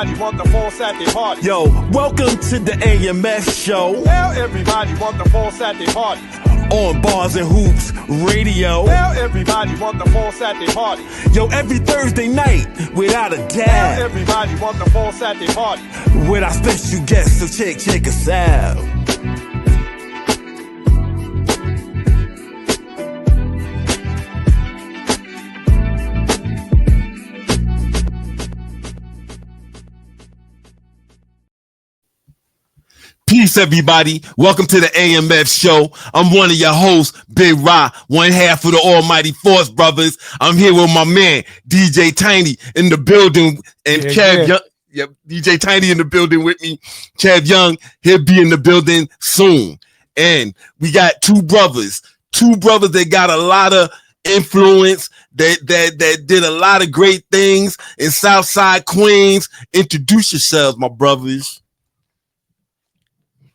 everybody want the force at their party. Yo, welcome to the AMS show. Tell everybody want the force at their party. On Bars and Hoops Radio. Tell everybody want the force at their party. Yo, every Thursday night, without a Tell doubt, everybody want the force at their party. with our special guest, so check us out. Peace, everybody. Welcome to the AMF show. I'm one of your hosts, Big Ra, one half of the Almighty Force Brothers. I'm here with my man, DJ Tiny, in the building, and Kev Young. Yep, DJ Tiny in the building with me. Kev Young, he'll be in the building soon. And we got two brothers that got a lot of influence, that did a lot of great things in Southside Queens. Introduce yourselves, my brothers.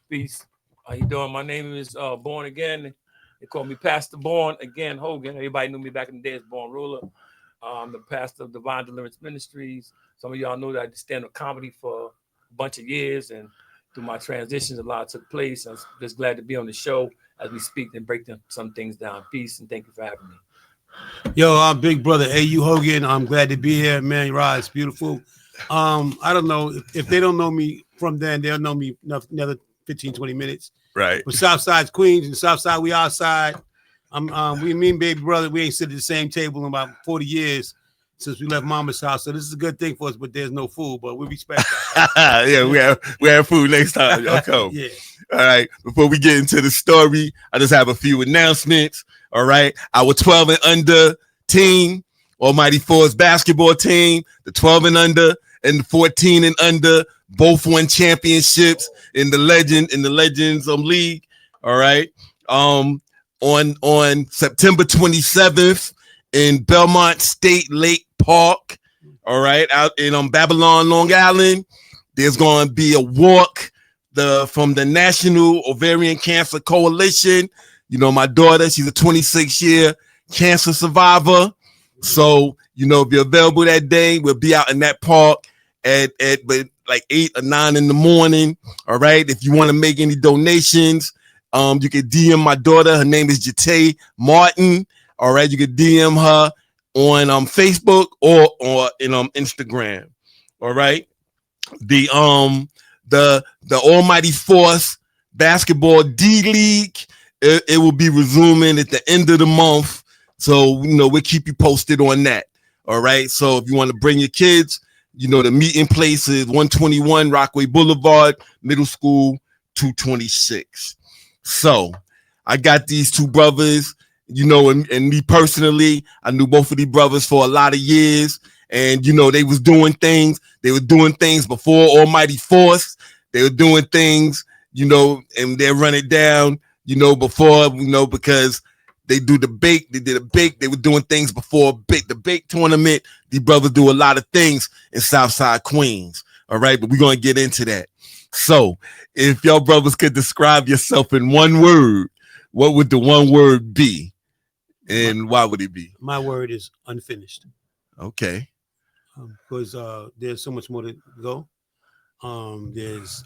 Peace. How you doing? My name is Born Again. They call me Pastor Born Again Hogan. Everybody knew me back in the day as Born Ruler. I'm the pastor of Divine Deliverance Ministries. Some of y'all know that I did stand-up comedy for a bunch of years, and through my transitions, a lot took place. I'm just glad to be on the show as we speak and break some things down. Peace, and thank you for having me. Yo, I'm Big Brother A.U. Hogan. I'm glad to be here, man. Rod, it's beautiful. I don't know if they don't know me from then, they'll know me another 15, 20 minutes. Right. But Southside's Queens, and Southside, we outside. We mean, baby brother, we ain't sit at the same table in about 40 years since we left Mama's house. So this is a good thing for us, but there's no food, but we respect that. Yeah, we have food next time. Y'all come. Yeah. All right. Before we get into the story, I just have a few announcements. All right. Our 12 and under team, Almighty Force basketball team, the 12 and under and the 14 and under, both won championships in the Legends League. All right. On September 27th in Belmont State Lake Park. All right, out in Babylon, Long Island, there's going to be a walk from the National Ovarian Cancer Coalition. You know, my daughter, she's a 26-year cancer survivor. So, you know, if you're available that day, we'll be out in that park at like 8 or 9 in the morning. All right. If you want to make any donations, you can DM my daughter. Her name is Jate Martin. All right. You can DM her on Facebook or in Instagram. All right. The Almighty Force Basketball D League, it will be resuming at the end of the month. So, you know, we'll keep you posted on that. All right. So if you want to bring your kids, you know, the meeting place is 121 Rockaway Boulevard, Middle School 226. So I got these two brothers, you know, and me personally, I knew both of these brothers for a lot of years. And, you know, they was doing things. They were doing things before Almighty Force. They were doing things, you know, and they're running down, you know, before, you know, because they do the bake. They did a bake. They were doing things before the bake tournament. These brothers do a lot of things in Southside Queens. All right. But we're going to get into that. So if y'all brothers could describe yourself in one word, what would the one word be? And why would it be? My word is unfinished. Okay. Because there's so much more to go. There's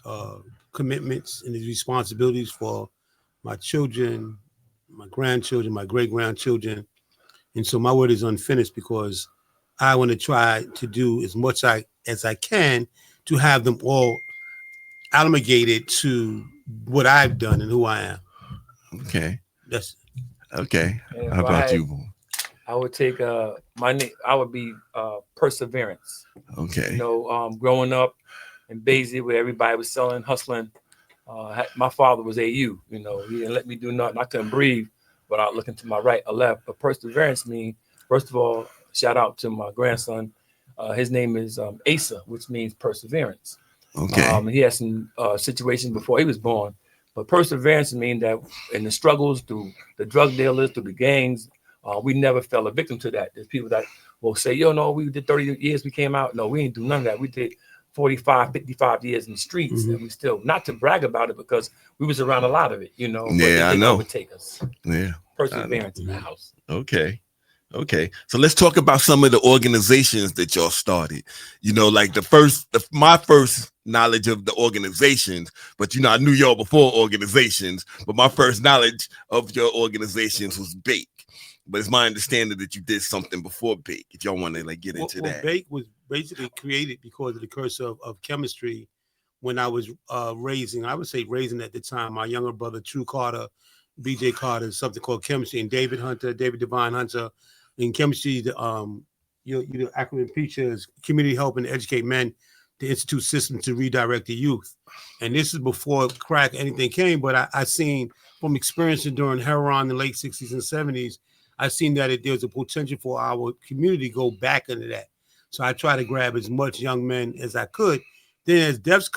commitments and there's responsibilities for my children, my grandchildren, my great-grandchildren. And so my word is unfinished because I want to try to do as much as I can to have them all amalgamated to what I've done and who I am. Okay. That's okay. And How about you? I would take my name. I would be Perseverance. Okay. You know, growing up in Basie where everybody was selling, hustling. My father was AU. You know, he didn't let me do nothing. I couldn't breathe without looking to my right or left. But perseverance means, first of all, shout out to my grandson. His name is Asa, which means perseverance. Okay. He had some situations before he was born, but perseverance means that in the struggles through the drug dealers, through the gangs, we never fell a victim to that. There's people that will say, yo, no, we did 30 years, we came out. No, we ain't do none of that. We did 45, 55 years in the streets, and we still, not to brag about it, because we was around a lot of it, you know. Yeah, I know. Would take us. Yeah. Perseverance in the house. Okay. Okay, so let's talk about some of the organizations that y'all started. You know, like my first knowledge of the organizations, but I knew y'all before organizations, but my first knowledge of your organizations was Bake. But it's my understanding that you did something before Bake. If y'all want to get into that. Bake was basically created because of the curse of chemistry. When I was raising at the time, my younger brother, True Carter, BJ Carter, something called chemistry, and David Divine Hunter. In chemistry, the acronym features community helping to educate men to institute systems to redirect the youth. And this is before crack anything came, but I seen from experiencing during heroin in the late 60s and 70s, I seen that there's a potential for our community to go back into that. So I try to grab as much young men as I could. Then as deaths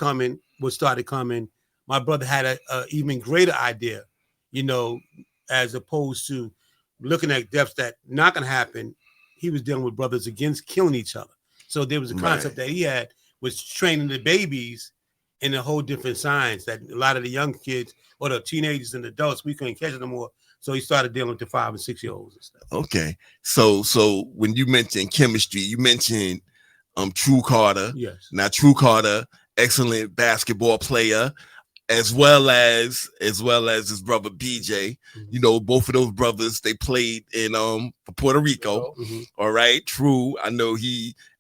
started coming, my brother had a even greater idea, as opposed to looking at deaths that not going to happen. He was dealing with brothers against killing each other. So there was a concept that he had was training the babies in a whole different science that a lot of the young kids or the teenagers and adults, we couldn't catch them more. So he started dealing with the 5 and 6 year olds and stuff. Okay. So when you mentioned chemistry, you mentioned True Carter. Yes. Now True Carter, excellent basketball player, as well as his brother BJ. Mm-hmm. Both of those brothers, they played in for Puerto Rico. Mm-hmm. All right. True.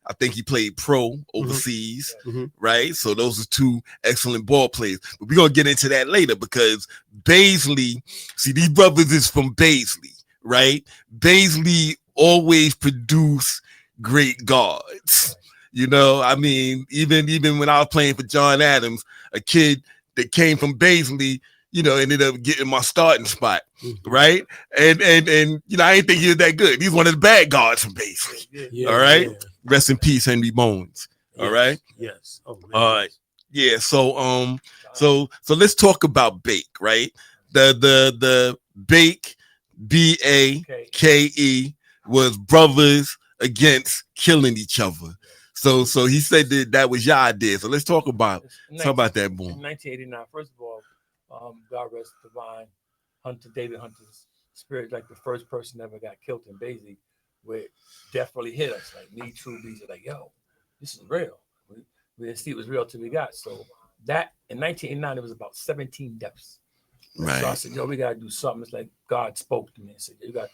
I think he played pro overseas, mm-hmm. right? So those are two excellent ball players. But we're gonna get into that later because Baisley, these brothers is from Baisley, right? Baisley always produce great guards. Even when I was playing for John Adams, a kid that came from Baisley, ended up getting my starting spot, right? And I didn't think he was that good. He's one of the bad guards from Baisley. Yeah, all right. Yeah. Rest in peace, Henry Bones. Yes, all right. Yes. Oh, man. All right. Yeah. So let's talk about Bake, right? The Bake, BAKE was brothers against killing each other. So he said that was your idea. So let's talk about that, boom. In 1989, first of all, God rest divine David Hunter's spirit, like the first person ever got killed in Baisley, where death really hit us. Like me, True Bees, like, yo, this is real. We didn't see it was real till we got. So that in 1989, it was about 17 deaths. Right. So I said, yo, we gotta do something. It's like God spoke to me and said, you got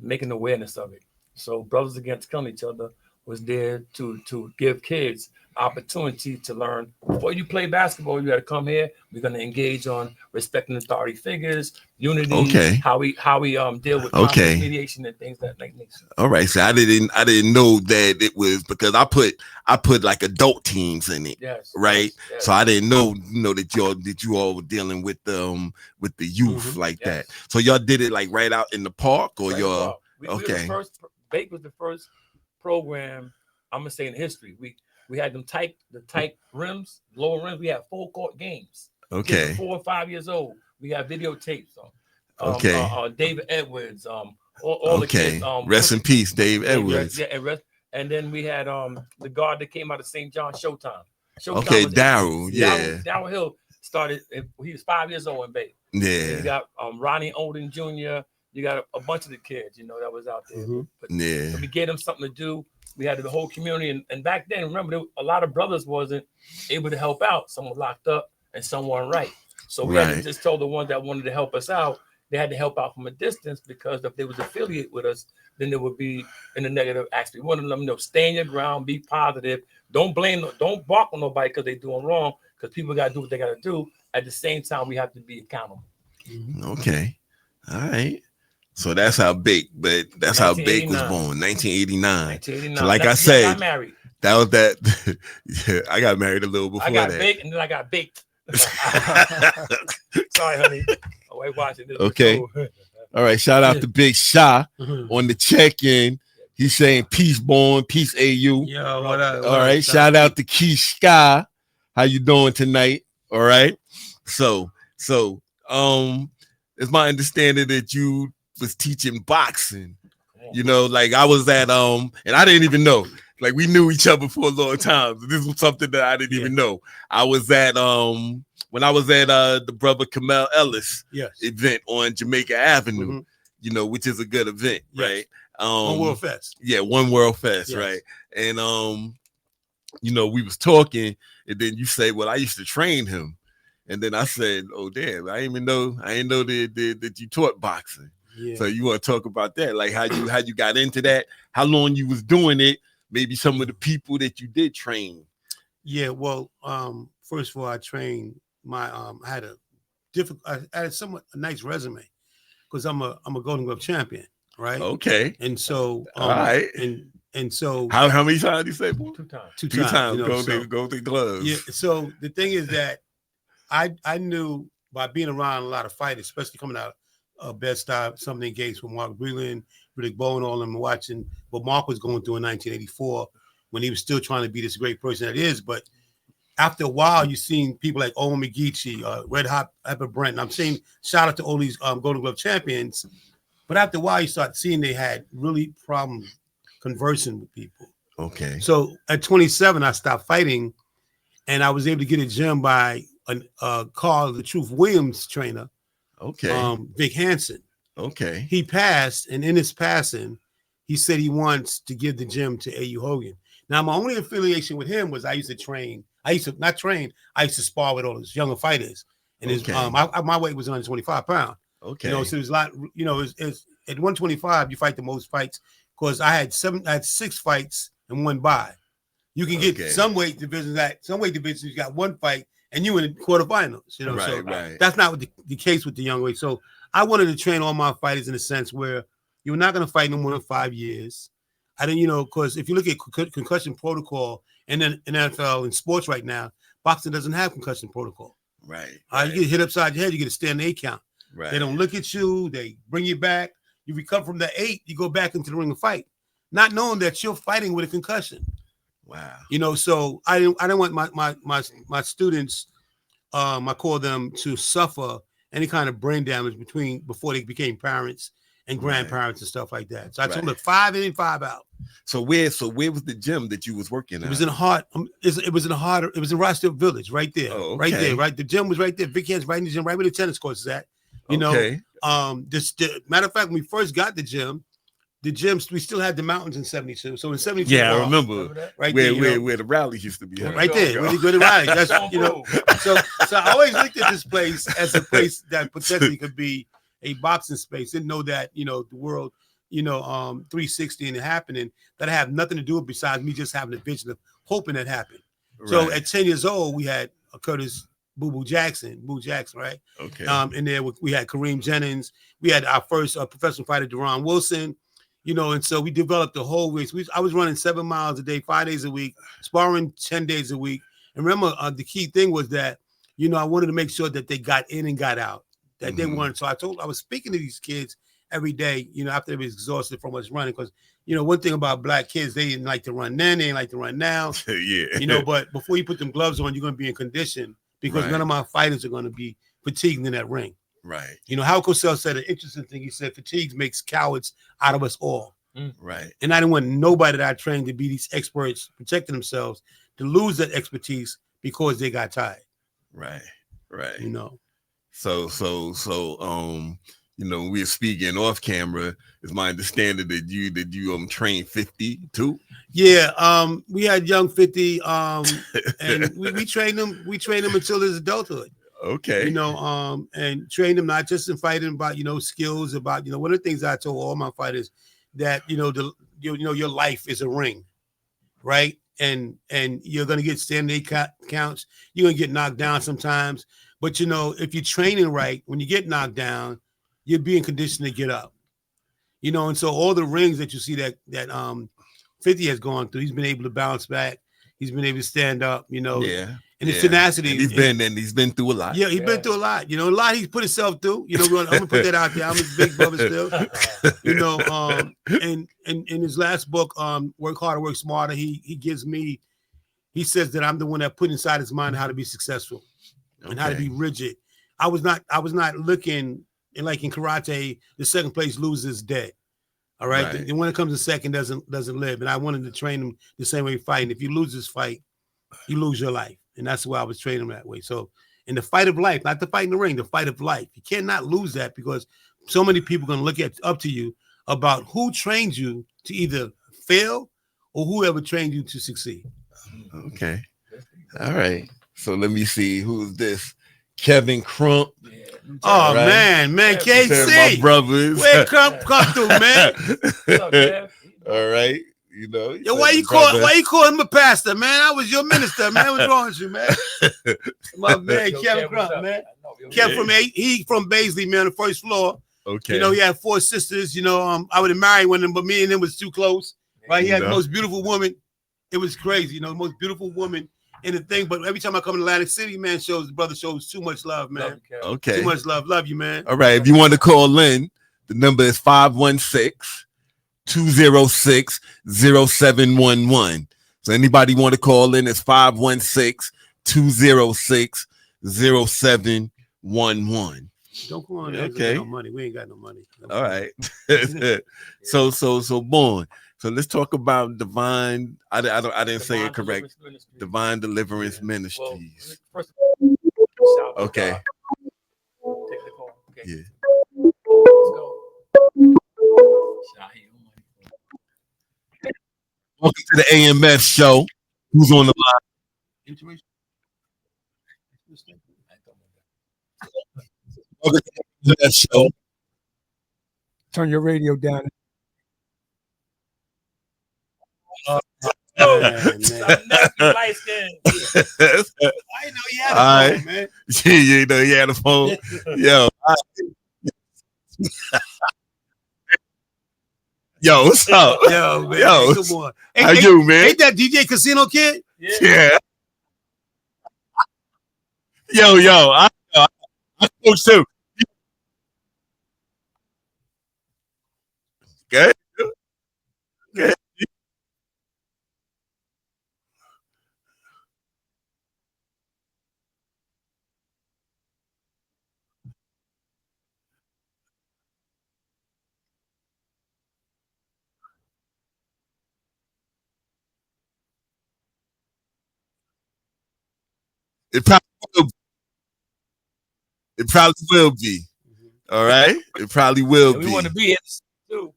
make an awareness of it. So Brothers Against Killing Each Other was there to give kids opportunity to learn. Before you play basketball, you got to come here. We're going to engage on respecting authority figures, unity, okay, how we deal with conflict mediation and things that like nature. All right, so I didn't know that it was because I put like adult teams in it, yes, right? Yes. So I didn't know that you all were dealing with the youth like that. So y'all did it like right out in the park, or y'all okay? Bake was the first program, I'm gonna say, in history. We had them tight rims, lower rims. We had full court games. Okay. 4 or 5 years old. We got videotapes. David Edwards. All the kids. Rest in peace, Dave Edwards. And then we had the guard that came out of St. John, Showtime. Okay, Darryl. Yeah. Darryl Hill started. He was 5 years old in Bay. Yeah. You got Ronnie Olden Jr. You got a bunch of the kids, that was out there. But we gave them something to do. We had the whole community, and back then, remember, a lot of brothers wasn't able to help out. Some were locked up, and some weren't right. So we had to just tell the ones that wanted to help us out, they had to help out from a distance, because if they was affiliated with us, then they would be in the negative aspect. We wanted them to stay in your ground, be positive. Don't bark on nobody because they're doing wrong, because people got to do what they got to do. At the same time, we have to be accountable. Okay. All right. So that's how Bake was born, 1989. So like I said, I got married. That was that. Yeah, I got married a little before that. I got baked and then I got baked. Sorry, honey. My wife watching this. Okay. All right. Shout out to Big Sha on the check-in. He's saying peace, born, peace, AU. Yo, what up? All right. Shout out to Key Sky. How you doing tonight? All right. So it's my understanding that you was teaching boxing, like I was at and I didn't even know, like we knew each other for a long time. This was something that I didn't even know. I was at when I was at the brother Kamel Ellis event on Jamaica Avenue, which is a good event, right? One World Fest. Yeah, One World Fest, Yes. right? And we was talking, and then you say, "Well, I used to train him," and then I said, "Oh, damn, I didn't know that you taught boxing." Yeah. So you want to talk about that, like how you got into that, how long you was doing it, maybe some of the people that you did train. Yeah, well, first of all, I trained I had a somewhat a nice resume because I'm a Golden Glove champion, right? Okay. And so All right. And so how many times you say, boy? 2 times. Two Two times, times. you know, Golden Gloves. Yeah. So the thing is that I knew by being around a lot of fighters, especially coming out of Bed-Stuy, something games with Mark Breland, Riddick Bowe, and all them, watching what Mark was going through in 1984 when he was still trying to be this great person that is. But after a while, you've seen people like Owen McGeechee, Red Hot Pepper Brent. And I'm saying shout out to all these Golden Glove champions. But after a while, you start seeing they had really problems conversing with people. Okay. So at 27, I stopped fighting, and I was able to get a gym by Carl the Truth Williams trainer. Okay. Vic Hansen. Okay. He passed, and in his passing, he said he wants to give the gym to A.U. Hogan. Now, my only affiliation with him was I used to train. I used to spar with all those younger fighters. And my weight was 125 pounds. Okay. You know, so there's a lot, you know, it's at 125, you fight the most fights because I had 6 fights and 1 bye. You can get some weight divisions you got 1 fight and you in the quarterfinals, you know. Right, so right. That's not the case with the young weight. So I wanted to train all my fighters in a sense where you're not going to fight no more than 5 years. I didn't, you know, because if you look at concussion protocol and then in NFL and sports right now, boxing doesn't have concussion protocol. Right. You get hit upside your head, you get a standing 8 count. Right. They don't look at you, they bring you back. You recover from the 8, you go back into the ring and fight, not knowing that you're fighting with a concussion. Wow. You know, so I didn't want my students, I call them, to suffer any kind of brain damage before they became parents and grandparents and stuff like that. So I told them 5 in, 5 out. So where was the gym that you was working at? It was in it was in Rossdale Village, right there. Oh, okay. Right there, right. The gym was right there. Big Hands right in the gym, right where the tennis courts is at. You know, matter of fact, when we first got the gym, we still had the mountains in 72. So in 72, I remember right where there, where the rallies used to be. Right there, where they go to rallies. That's, you know, so I always looked at this place as a place that potentially could be a boxing space. Didn't know that, you know, the world, you know, 360 and it happening, that I have nothing to do with besides me just having a vision of hoping that happened. Right. So at 10 years old, we had Curtis Boo Jackson, right? Okay. And there we had Kareem Jennings. We had our first professional fighter, Deron Wilson. You know, and so we developed the whole race. I was running 7 miles a day, 5 days a week, sparring 10 days a week. And remember, the key thing was that, you know, I wanted to make sure that they got in and got out, that they weren't. So I was speaking to these kids every day, you know, after they was exhausted from us running. Because, you know, one thing about black kids, they didn't like to run then, they didn't like to run now. Yeah. You know, but before you put them gloves on, you're going to be in condition because none of my fighters are going to be fatigued in that ring. Right. You know, Hal Cosell said an interesting thing. He said, fatigue makes cowards out of us all. Right. And I didn't want nobody that I trained to be these experts protecting themselves to lose that expertise because they got tired. Right. Right. You know. So you know, we're speaking off camera. It's my understanding that you train 50 too. Yeah, we had young 50, and we trained them. We trained them until his adulthood. Okay. You know, and train them not just in fighting, about, you know, skills, about, you know, one of the things I told all my fighters that, you know, your life is a ring, right? And you're gonna get standing 8 counts. You're gonna get knocked down sometimes, but you know, if you're training right, when you get knocked down, you'll be in condition to get up. You know, and so all the rings that you see that 50 has gone through, he's been able to bounce back. He's been able to stand up. You know, and his tenacity. And he's been through a lot. Yeah, he's been through a lot. You know, a lot he's put himself through. You know, I'm gonna put that out there. I'm his big brother still. You know, and in his last book, Work Harder, Work Smarter, he says that I'm the one that put inside his mind how to be successful and how to be rigid. I was not looking, and like in karate, the second place loser is dead. All right. And when it comes to second, doesn't live. And I wanted to train him the same way fighting. If you lose this fight, you lose your life. And that's why I was training him that way. So in the fight of life, not the fight in the ring, the fight of life, you cannot lose that because so many people are going to look up to you. about who trained you to either fail or whoever trained you to succeed. Okay. All right. So let me see. Who's this? Kevin Crump. Yeah. Oh right. man, Yeah, KC. My brothers. Where come through, man? What's up, Kev? All right. You know. Yo, why you call him a pastor, man? I was your minister, man. What's wrong with you, man? My man, Yo, Kevin Kev, what's Crump, up? man. I know, yo, Kev yeah. he from Baisley, man, on the first floor. Okay. You know, he had 4 sisters. You know, I would have married one of them, but me and him was too close. Right? He had the most beautiful woman. It was crazy, you know, the most beautiful woman in the thing. But every time I come to Atlantic City, man, the brother shows too much love, man. Love you, Kev. Okay. Too much love. Love you, man. All right. If you want to call in, the number is 516-206-0711. So anybody want to call in, it's 516-206-0711. Don't go on there. Okay. No money. We ain't got no money. All right. So born. So let's talk about divine. I didn't say it correct. Divine Deliverance Ministries. Well, first of all, Okay. Take the call. Okay. Yeah. Let's go. Welcome to the AMF show. Who's on the line? Welcome to the AMF show. Turn your radio down. Man. Light skin. I didn't know he had a phone, man. Yeah, you know, he had a phone. Yo. Yo, what's up? Yo, man. Yo, Come on. how you, man? Ain't that DJ Casino Kid? Yeah. Yo, I coach too. Okay. Okay. It probably will be. It probably will be. All right. It probably will be. We want to be here too.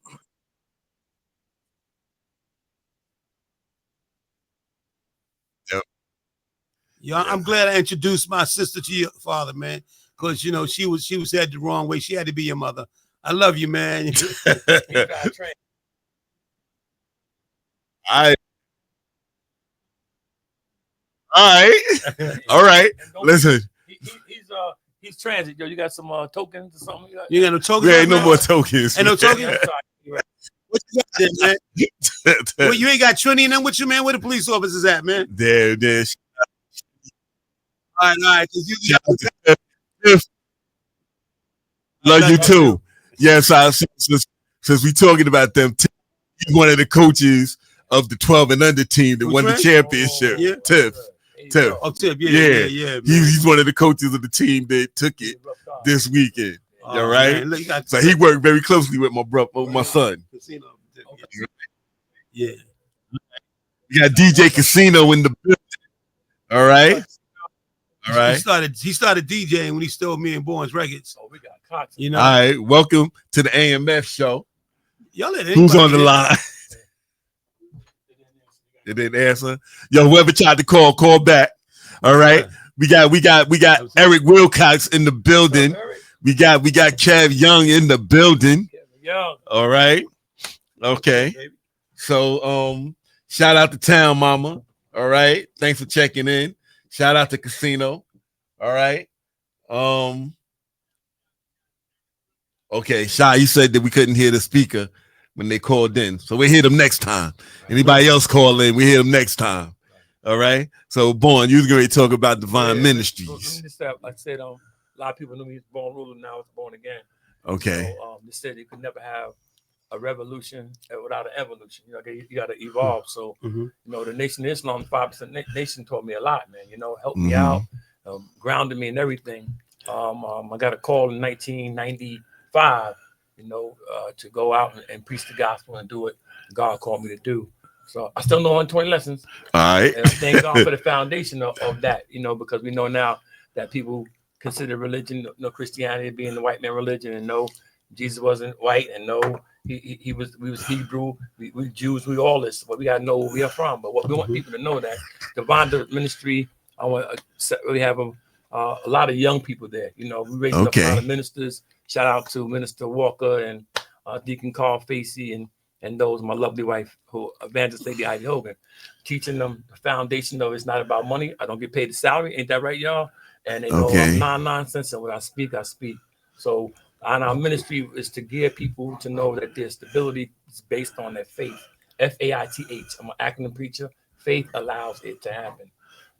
Yeah, I'm glad I introduced my sister to your father, man. Because you know she was headed the wrong way. She had to be your mother. I love you, man. All right. Listen. He's transit, yo. You got some tokens or something? You got no tokens? There ain't no more tokens. Ain't no tokens? What you got there, man? Well, you ain't got Trinity and them with you, man? Where the police officers at, man? There. All right. Love you too. Yes, since we talking about them, he's one of the coaches of the 12 and under team that won the championship. Yeah. Tiff. Oh, Tiff. Yeah. He's one of the coaches of the team that took it this weekend. All right. Look, So he worked very closely with my son. Yeah. We got DJ Casino in the building. All right. He started DJing when he stole me and Bourne's records. Oh, we got content. You know. All right. Welcome to the AMF show. Y'all let Who's on the line? It didn't answer. Yo, whoever tried to call back. All right. We got Eric Wilcox in the building. We got Kev Young in the building. All right. Okay. So shout out to Town Mama. All right. Thanks for checking in. Shout out to Casino. All right. Okay, Shy, you said that we couldn't hear the speaker when they called in. So we hear them next time. Anybody else call in, we hear them next time. All right. So Born, you was going to talk about Divine Ministries. Let me just say, like I said, a lot of people knew me as Born Ruler, now it's Born Again. Okay. So they said you could never have a revolution without an evolution. You know, you got to evolve. So you know, the Nation of Islam, 5% Nation taught me a lot, man. You know, helped me out, grounded me and everything. I got a call in 1995, you know, to go out and preach the gospel and do what God called me to do. So I still know 120 lessons. All right. And I thank God for the foundation of that, you know, because we know now that people consider religion, Christianity being the white man religion, and no, Jesus wasn't white, and no, we was Hebrew, we Jews, we all this, but we gotta know where we are from. But what we want people to know that Divine Ministry, we have a lot of young people there. You know, we raising up a lot of ministers. Shout out to Minister Walker and Deacon Carl Facey and those, my lovely wife, who Evangelist Lady Ivy Hogan, teaching them the foundation of it's not about money. I don't get paid a salary, ain't that right, y'all? And they know I'm non-nonsense, and when I speak, I speak. So and our ministry is to gear people to know that their stability is based on their faith. Faith. I'm an acronym preacher. Faith allows it to happen.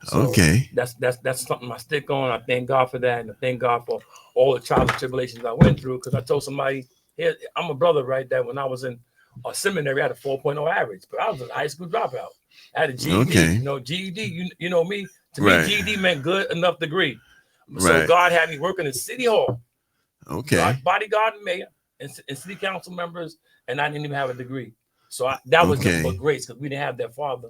So that's something I stick on. I thank God for that, and I thank God for all the trials and tribulations I went through. Because I told somebody, here, I'm a brother, right? That when I was in a seminary, I had a 4.0 average, but I was a high school dropout. I had a GED. You know, GED. You know me. To me, GED meant good enough degree. So God had me working in City Hall. Bodyguard and mayor and city council members, and I didn't even have a degree. So that was just for grace, because we didn't have that father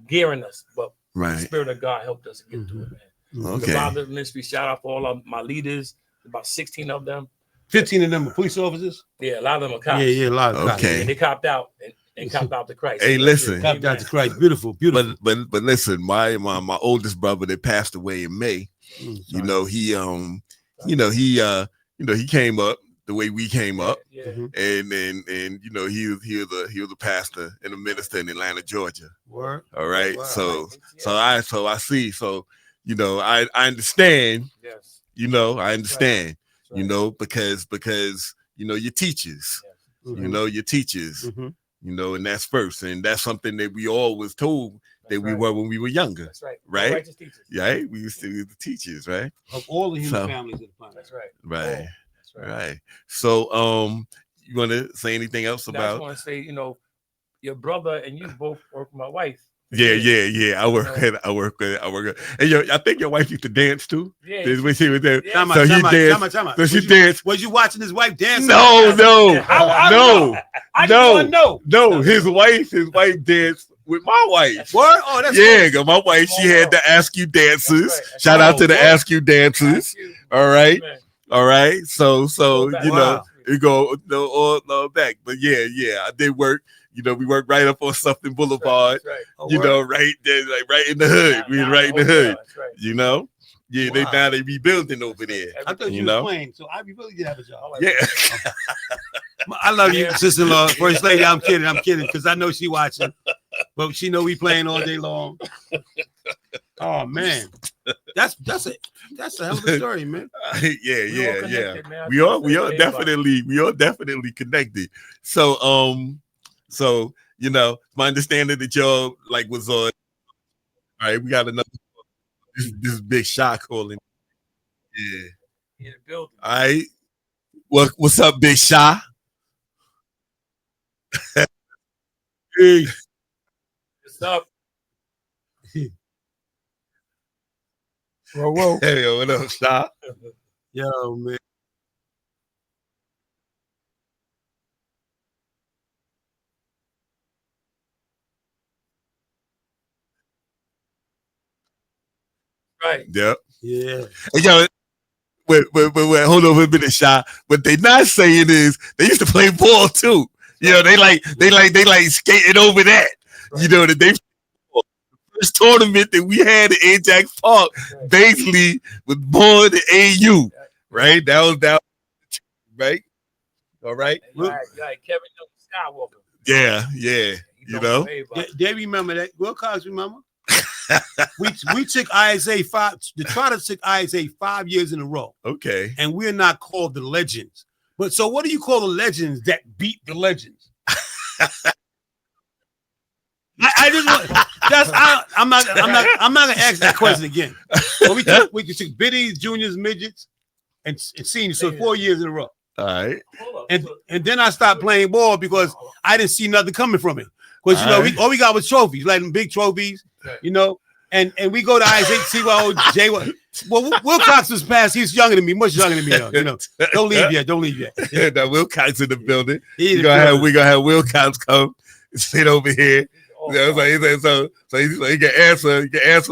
gearing us. But the Spirit of God helped us get through it, man. The Father Ministry, shout out for all of my leaders, about 16 of them. 15 of them are police officers? Yeah, a lot of them are cops. Yeah, a lot of cops. And they copped out and copped out to Christ. Hey, listen. Copped out to Christ. Beautiful. Beautiful. But listen, my oldest brother that passed away in May, you know, he came up the way we came up, and you know he was a pastor and a minister in Atlanta, Georgia. Word. All right, so I see. So you know I understand. Yes. You know I understand. Right. You know because you know your teachers. Yes. You know your teachers. You know, and that's first, and that's something that we all was told that we were when we were younger. That's right. Right. Righteous teachers. Right. We used to be the teachers, right? Of all the human families of the planet. That's right. Right. Right. So, you want to say anything else about? I just want to say, you know, your brother and you both work with my wife. Yeah. I work with. And I think your wife used to dance too. Yeah. When she was there. Yeah. So he danced. So she danced. Was you watching his wife dance? No. No. His wife danced with my wife. What? Oh, that's cool. My wife. She had the Ask You dancers. Right. Shout out to the Ask You dancers. All right. Amen. All right, so you know, it go all back, but yeah, I did work. You know, we worked right up on Suffolk Boulevard. Right. You know, right there, like right in the hood. We was right in the hood. Right. You know, they rebuilding over there. I thought you were playing, so I really did have a job. Yeah, I love you, sister-in-law, first lady. I'm kidding, because I know she watching, but she know we playing all day long. Oh man, that's a hell of a story, man. Yeah. We are definitely connected. So you know, my understanding that y'all like was on. All right, we got another this big shot calling. Yeah. In the building. All right. What's up, Big Shot? Hey. What's up? Whoa. Hey, yo, what up, Shot? Yo, man. Right. Yep. Yeah. And yo, wait, hold on a minute, Shot. What they not saying is they used to play ball too. You know, they like skating over that. Right. You know that they first tournament that we had at Ajax Park, basically was born at AU. Right? That was right. All right. Like Kevin Skywalker. Yeah. You know. They remember that. Will Cox remember? we took ISA 5. The Trotter took ISA 5 years in a row. Okay. And we're not called the legends. But so what do you call the legends that beat the legends? I'm not gonna ask that question again. But we took biddies, juniors, midgets, and seniors. So 4 years in a row. All right. And then I stopped playing ball because I didn't see nothing coming from it. Because you know, all we got was trophies, like big trophies, you know. And we go to ISA, CYO, well, Wilcox was past. He's younger than me, much younger than me, though. You know, don't leave yet. Yeah, now Wilcox in the building. We gonna have Wilcox come sit over here. So he can answer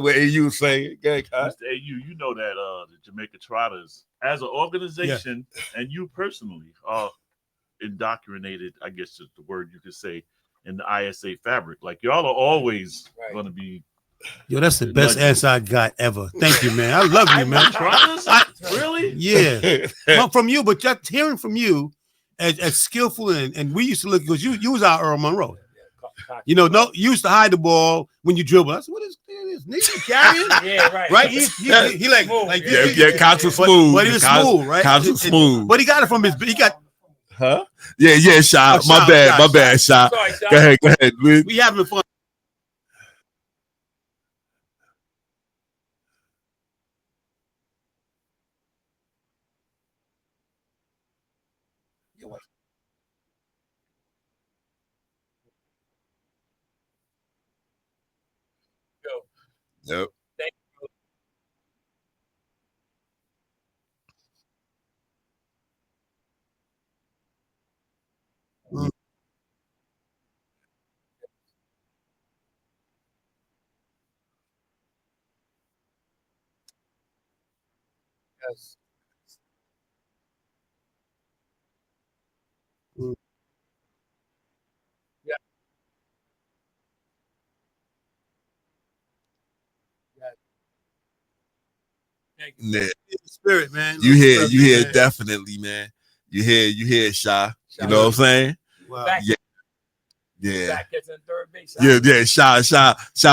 what AU is saying. Mr. AU, you know that the Jamaica Trotters, as an organization, and you personally, are indoctrinated, I guess is the word you could say, in the ISA fabric. Like y'all are always going to be. Yo, that's the best answer I got ever. Thank you, man. I love you, man. Really? Yeah. Well, from you, but just hearing from you as skillful and we used to look because you was our Earl Monroe. You know, no, you used to hide the ball when you dribble. I said, what is this nigga carrying? Yeah, right. Right? He like Cox was smooth. But he was smooth, right? Cox was smooth. But he got it from he got. Huh? Yeah, Shy. My bad, Shy. Sorry, Shy. Go ahead, Liz. We having fun. Yep. Thank Mm. Yes. Mm. Yeah. Yeah. Thank you. Yeah. Spirit, man. You hear man. definitely, man. You hear Shy. You know what I'm saying? Wow. Back, Yeah. back at the third base. Yeah, Shy,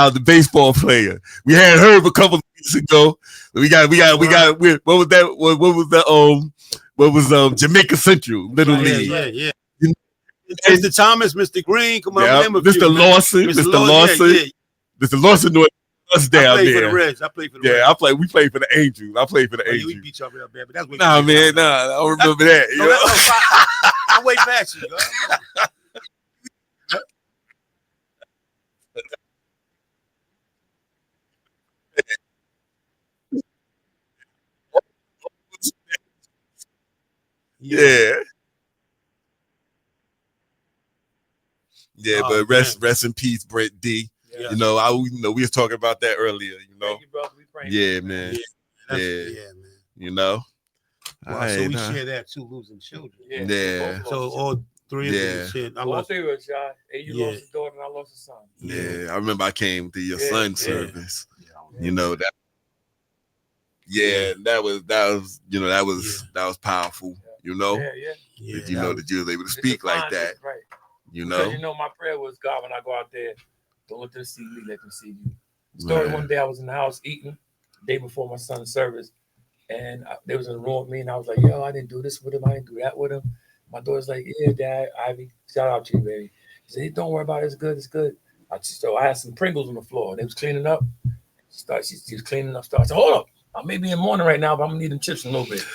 the baseball player. We had Herb a couple of weeks ago. We got what was that? What was Jamaica Central, Little League. Yeah. You Mr. Thomas, Mr. Green, come on, Yeah, Mr. Lawson, Mr. Lawson, Mr. Lawson knew us down I played there. for the Reds. We played for the Angels. I played for the Angels. You beat y'all real bad, but that's what Nah, man, I don't remember that. You know? I'm way past you. Yeah, Oh, but rest in peace, Brent D. Yeah. You know, we was talking about that earlier. You know, Thank you, brother. We praying. yeah, man. Yeah, Yeah. man. You know, Wow, so we share that too, losing children. Yeah. So all three of us shit. I All lost. three of us, y'all. You lost a daughter and I lost a son. Yeah, I remember I came to your son's service. Yeah. You know that. Yeah, that was powerful. You know, Yeah. that you know that you was able to speak like that. Right. You know, Because my prayer was, God, when I go out there, don't let them see me, let them see you. Story, Right. one day I was in the house eating, day before my son's service, and they was in the room with me, and I was like, yo, I didn't do this with him, I didn't do that with him. My daughter's like, yeah, Dad, Ivy, shout out to you, baby. She said, hey, don't worry about it, it's good. So I had some Pringles on the floor, and they was cleaning up. She was cleaning up stuff. I said, hold up, I may be in mourning right now, but I'm gonna need them chips a little bit.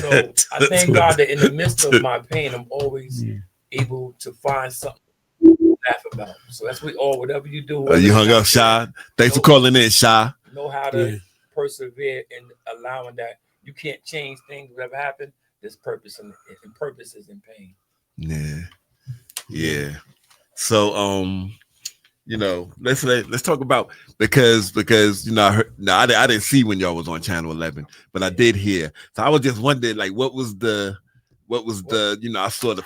So I thank God that in the midst of my pain, I'm always able to find something to laugh about. So that's whatever you do. You hung up, Shy. Thanks for calling in, Shy. Know how to persevere in allowing that. You can't change things, whatever happened. There's purpose and purpose is in pain. Yeah. So let's talk about because I didn't see when y'all was on Channel 11, but I did hear. So I was just wondering, like, what was the I saw the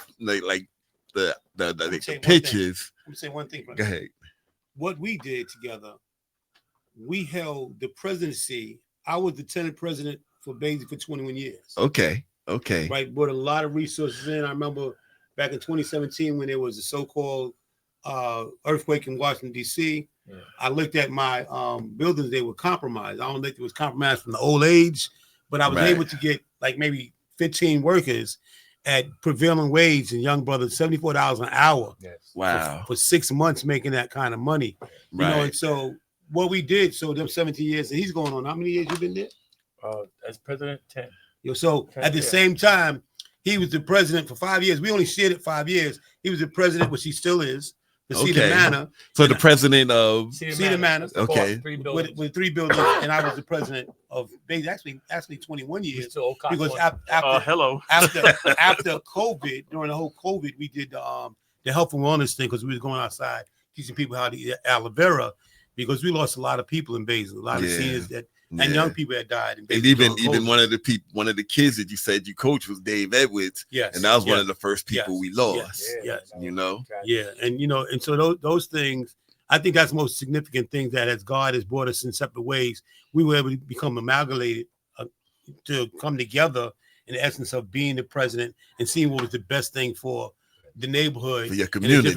pictures. Let me say one thing. Go ahead. What we did together, we held the presidency. I was the lieutenant president for Basie for 21 years. Okay. Right, brought a lot of resources in. I remember back in 2017 when there was a so-called earthquake in Washington, D.C. Yeah. I looked at my buildings, they were compromised. I don't think it was compromised from the old age, but I was able to get like maybe 15 workers at prevailing wage and young brothers, $74 an hour. Yes. Wow. For 6 months making that kind of money. You know, and so what we did, so them 17 years, and he's going on, how many years you been there? As president, 10. So at the same time, he was the president for 5 years. We only shared it 5 years. He was the president, which he still is. The Cedar Manor. So the president of Cedar Manor. Okay. With 3 buildings, and I was the president of actually 21 years. Because after COVID, during the whole COVID, we did the health and wellness thing because we was going outside teaching people how to eat aloe vera because we lost a lot of people in Basil, a lot of seniors that and young people that died. And even one of the kids that you said you coached was Dave Edwards. Yes, and that was one of the first people we lost. Yes, you know. Yeah, and and so those things, I think that's the most significant thing, that as God has brought us in separate ways, we were able to become amalgamated to come together in the essence of being the president and seeing what was the best thing for the neighborhood, for your community, in a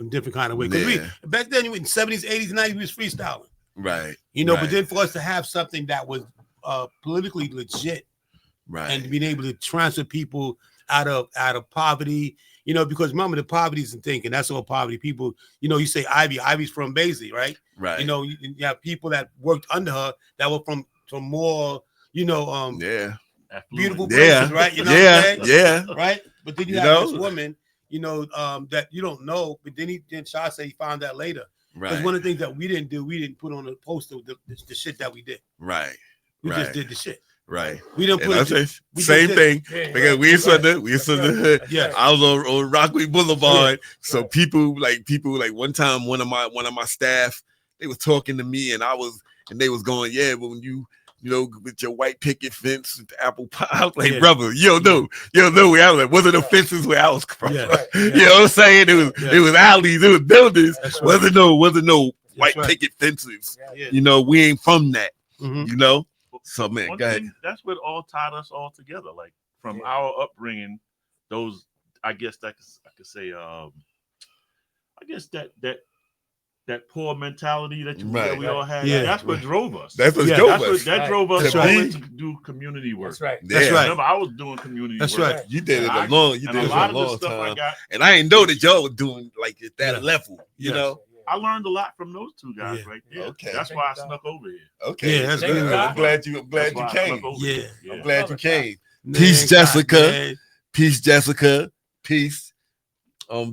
different kind of way. Because back then, in the 70s, 80s, 90s, we was freestyling. Right. But then for us to have something that was politically legit, right, and being able to transfer people out of poverty, because remember, the poverty isn't thinking. That's all poverty. People, you say Ivy's from Baisley, right? Right. You have people that worked under her that were from more, beautiful places, right? Yeah. Right. But then you have this woman, that you don't know, but then Shaw said he found out later. Right. Because one of the things that we didn't do, we didn't put on the poster the shit that we did. Right. We just did the shit. Right. We didn't put it. Same thing. Because we used to the hood. Yeah. I was on Rockaway Boulevard. So people like one time one of my staff, they was talking to me and they was going, yeah, but when you with your white picket fence with the apple pie. I was like, brother, you don't know where I was. Wasn't no fences where I was from. You know what I'm saying? It was alleys, it was buildings. Wasn't no white picket fences. We ain't from that. So man, go ahead. That's what all tied us all together. Like from our upbringing, those I guess that I could say I guess that poor mentality that we all had. Yeah. That's what drove us. That's what drove us. That drove us to do community work. That's right. That's right. Remember, I was doing community work. That's right. You did it a long time. I and I didn't know that y'all were doing like at that level. You know. I learned a lot from those two guys right there. Okay. That's why I snuck over here. Okay. Yeah, that's good. I'm glad you came. Yeah. I'm glad you came. Peace, Jessica. Peace, Jessica. Peace.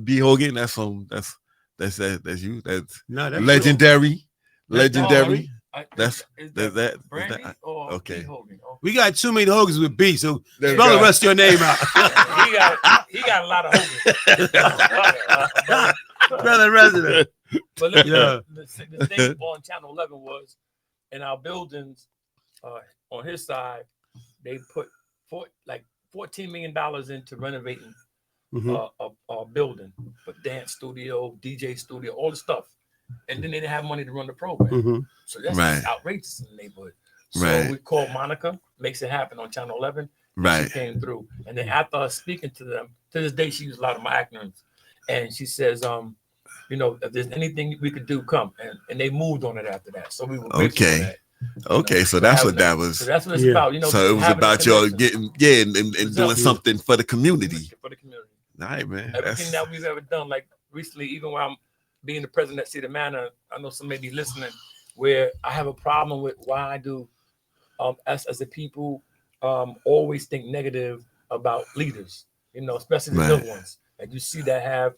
B. Hogan. That's you. That's legendary. Legendary. That's that. Okay. We got too many Hogans with B, so spell the rest of your name out. he got a lot of Hogans. Brother resident. But look, the thing on Channel 11 was in our buildings on his side, they put $14 million into renovating a building, for dance studio, DJ studio, all the stuff. And then they didn't have money to run the program. So that's just outrageous in the neighborhood. So we called Monica, Makes It Happen on Channel 11. She came through. And then after us speaking to them, to this day, she used a lot of my acronyms. And she says, if there's anything we could do, come. And they moved on it after that. So we were grateful for that. Okay, so that's what that was. So that's what it's about. So it was about y'all getting, and doing something for the community. For the community. All right, man. Everything that we've ever done, like recently, even while I'm being the president at Cedar Manor, I know some may be listening, where I have a problem with why I do, as a people, always think negative about leaders, especially the good ones. And you see that have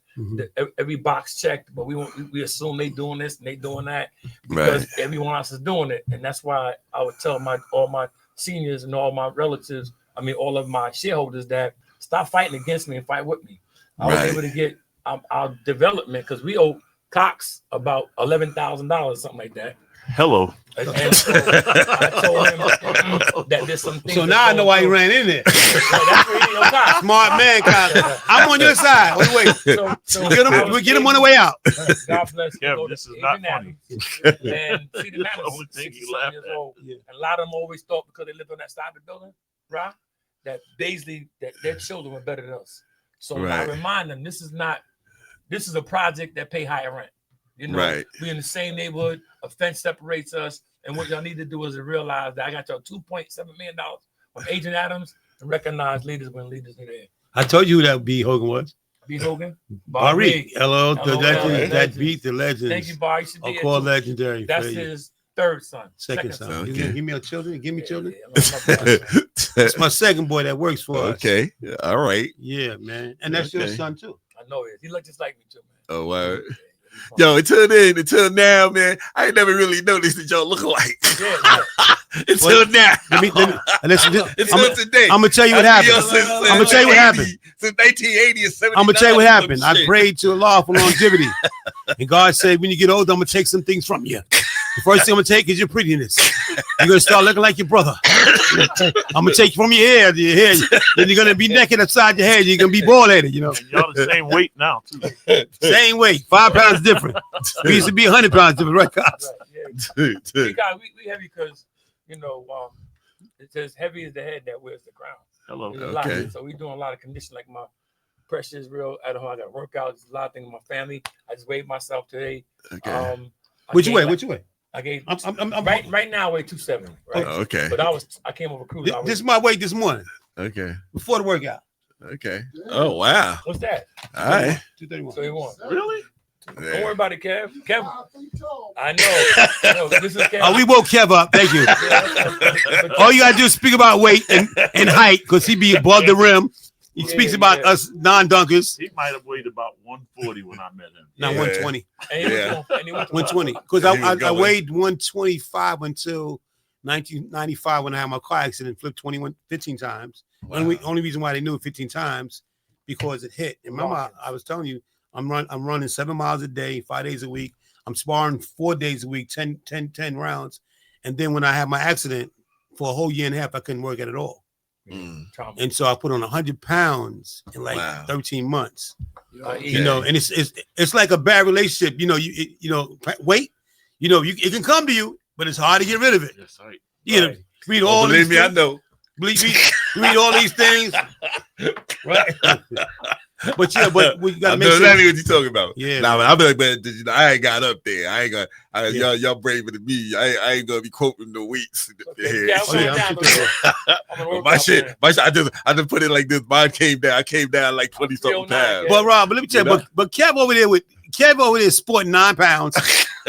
every box checked, but we assume they doing this and they doing that because everyone else is doing it. And that's why I would tell all my seniors and all my relatives, all of my shareholders, that stop fighting against me and fight with me. I was able to get our development, because we owe Cox about $11,000, something like that. Hello. And so I told him that there's some things. So now I know why he ran in there. That's where he Cox. Smart man, Cox. I'm on your side. Wait. So we'll get him on the way out. God bless you. Yeah, this is not funny. And see, the man was 60 years old. And a lot of them always thought, because they lived on that side of the building, right, that Baisley, that their children were better than us. So I remind them, this is a project that pay higher rent. We're in the same neighborhood. A fence separates us, and what y'all need to do is to realize that I got y'all $2.7 million from Agent Adams, and recognize leaders when leaders are there. I told you who that B. Hogan was. B. Hogan, Barry. Hello, that beat the legends. Thank you, Barry. I'll call legendary. That's his third son. Second son. Okay. Give me children. Give me children. That's my second boy that works for us. Okay. All right. Yeah, man. And that's your son too. I know it. He looks just like me too, man. Oh, wow. Yo, until now, man, I ain't never really noticed that y'all look alike. Until now. Until today. I'm gonna tell you what happened. I'm gonna tell you what happened. Since 1980 or 79. I'm gonna tell you what happened. I prayed to Allah for longevity. And God said, when you get older, I'm gonna take some things from you. The first thing I'm gonna take is your prettiness. You're gonna start looking like your brother. I'm gonna take you from your hair to your hair. Then you're gonna be naked upside your head. You're gonna be bald headed, you know. And y'all the same weight now too. Same weight, 5 pounds different. We used to be 100 pounds different, right, guys? Right, yeah. we heavy because it says heavy is the head that wears the crown. Hello. There's a lot of Okay. it. So we doing a lot of conditioning. Like my pressure is real at home. I got workouts. There's a lot of things in my family. I just weighed myself today. Okay. I Which gained way? like- Which way? I gave I'm right now I weigh 270. Right. Okay. But I came over cruise. This is my weight this morning Okay. before the workout. Okay. Oh wow. What's that? All right. 231. So you want? Really? Don't worry Yeah. about it, Kev. Kev, I know. No, this is Kev. Oh, we woke Kev up. Thank you. All you gotta do is speak about weight and height because he be above the rim. He Yeah, speaks about yeah. us non-dunkers. He might have weighed about 140 when I met him. Now Yeah. 120. And he Yeah. went to- and he went to- 120. Because He was I going. weighed 125 until 1995 when I had my car accident, flipped 15 times. Only reason why they knew it 15 times because it hit. And remember, I was telling you, I'm running 7 miles a day, 5 days a week. I'm sparring 4 days a week, 10 rounds. And then when I had my accident for a whole year and a half, I couldn't work at all. Mm. Trauma. And so I put on 100 pounds in like Wow. 13 months. Okay. You know, and it's like a bad relationship. You know, weight. You know, it can come to you, but it's hard to get rid of it. Yes, right. You know, Right. read Oh, all believe these me, I things, know. read all these things, right? But yeah, but we I gotta know make sure. exactly what you're talking about. Yeah, Nah, man. I'm like, man, I ain't got up there. I ain't got. Yeah. Y'all braver than me. I ain't gonna be quoting the weights. Okay. Yeah, I'm Oh, going yeah, I'm down. keeping it. I'm gonna But work my out, shit, man. I just put it like this. Mine came down. I came down like 20 something 309, pounds. yeah. But Rob, but let me tell you, You know? but Kev over there sporting 9 pounds,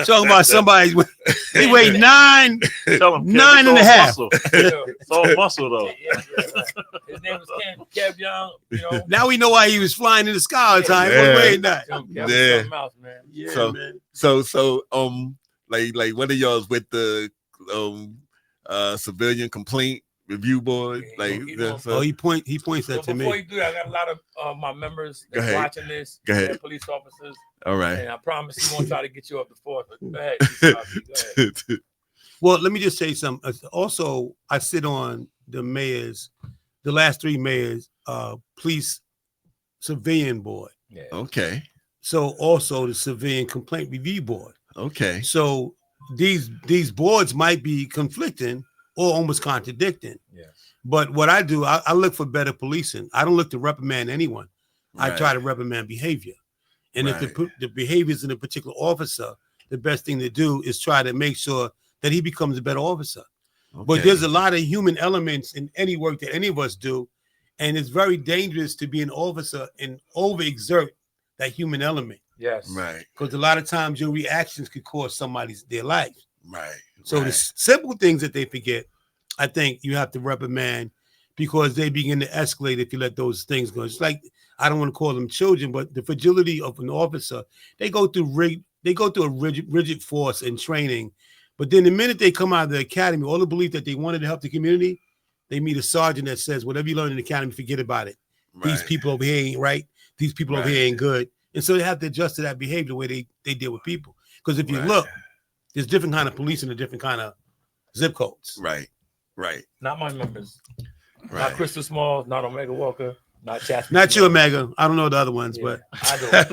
talking about somebody's he weighed 9. Tell him, Kev, 9 it's and a all half. muscle. Yeah. It's all muscle though. Yeah, right. His name was Kev Young. You know. Now we know why he was flying in the sky all the time. Yeah. What weighed that? Yo, Kev Yeah. was something else, man. Yeah, So- man. So like one of y'all's with the civilian complaint review board. Yeah, Like you know, so- Oh, he points So that to before me. you do that, I got a lot of my members Go that's ahead. watching this. Go ahead. They're police officers, all right. and I promise he won't try to get you up the fourth. But go ahead. Go ahead. Well, let me just say something. Also, I sit on the last 3 mayors, police civilian board. Yeah. Okay. So also the civilian complaint review board. Okay. So these boards might be conflicting or almost contradicting. Yeah. But what I do, I look for better policing. I don't look to reprimand anyone. I Right. try to reprimand behavior. And if the behaviors in a particular officer, the best thing to do is try to make sure that he becomes a better officer. But Okay. there's a lot of human elements in any work that any of us do. And it's very dangerous to be an officer and overexert that human element. Yes. Right. Because a lot of times your reactions could cost their life. Right. So the right. simple things that they forget, I think you have to reprimand because they begin to escalate if you let those things go. It's like, I don't want to call them children, but the fragility of an officer, they go through a rigid force and training. But then the minute they come out of the academy, all the belief that they wanted to help the community, they meet a sergeant that says, whatever you learn in the academy, forget about it. These Right. people over here ain't right. These people over here Right. ain't good. And so they have to adjust to that behavior the way they deal with people. Because if you Right. look, there's different kind of police and a different kind of zip codes. Right. Right. Not my members. Right. Not Crystal Small. Not Omega Walker. Not Chastain. Not you, Omega. I don't know the other ones, Yeah, but I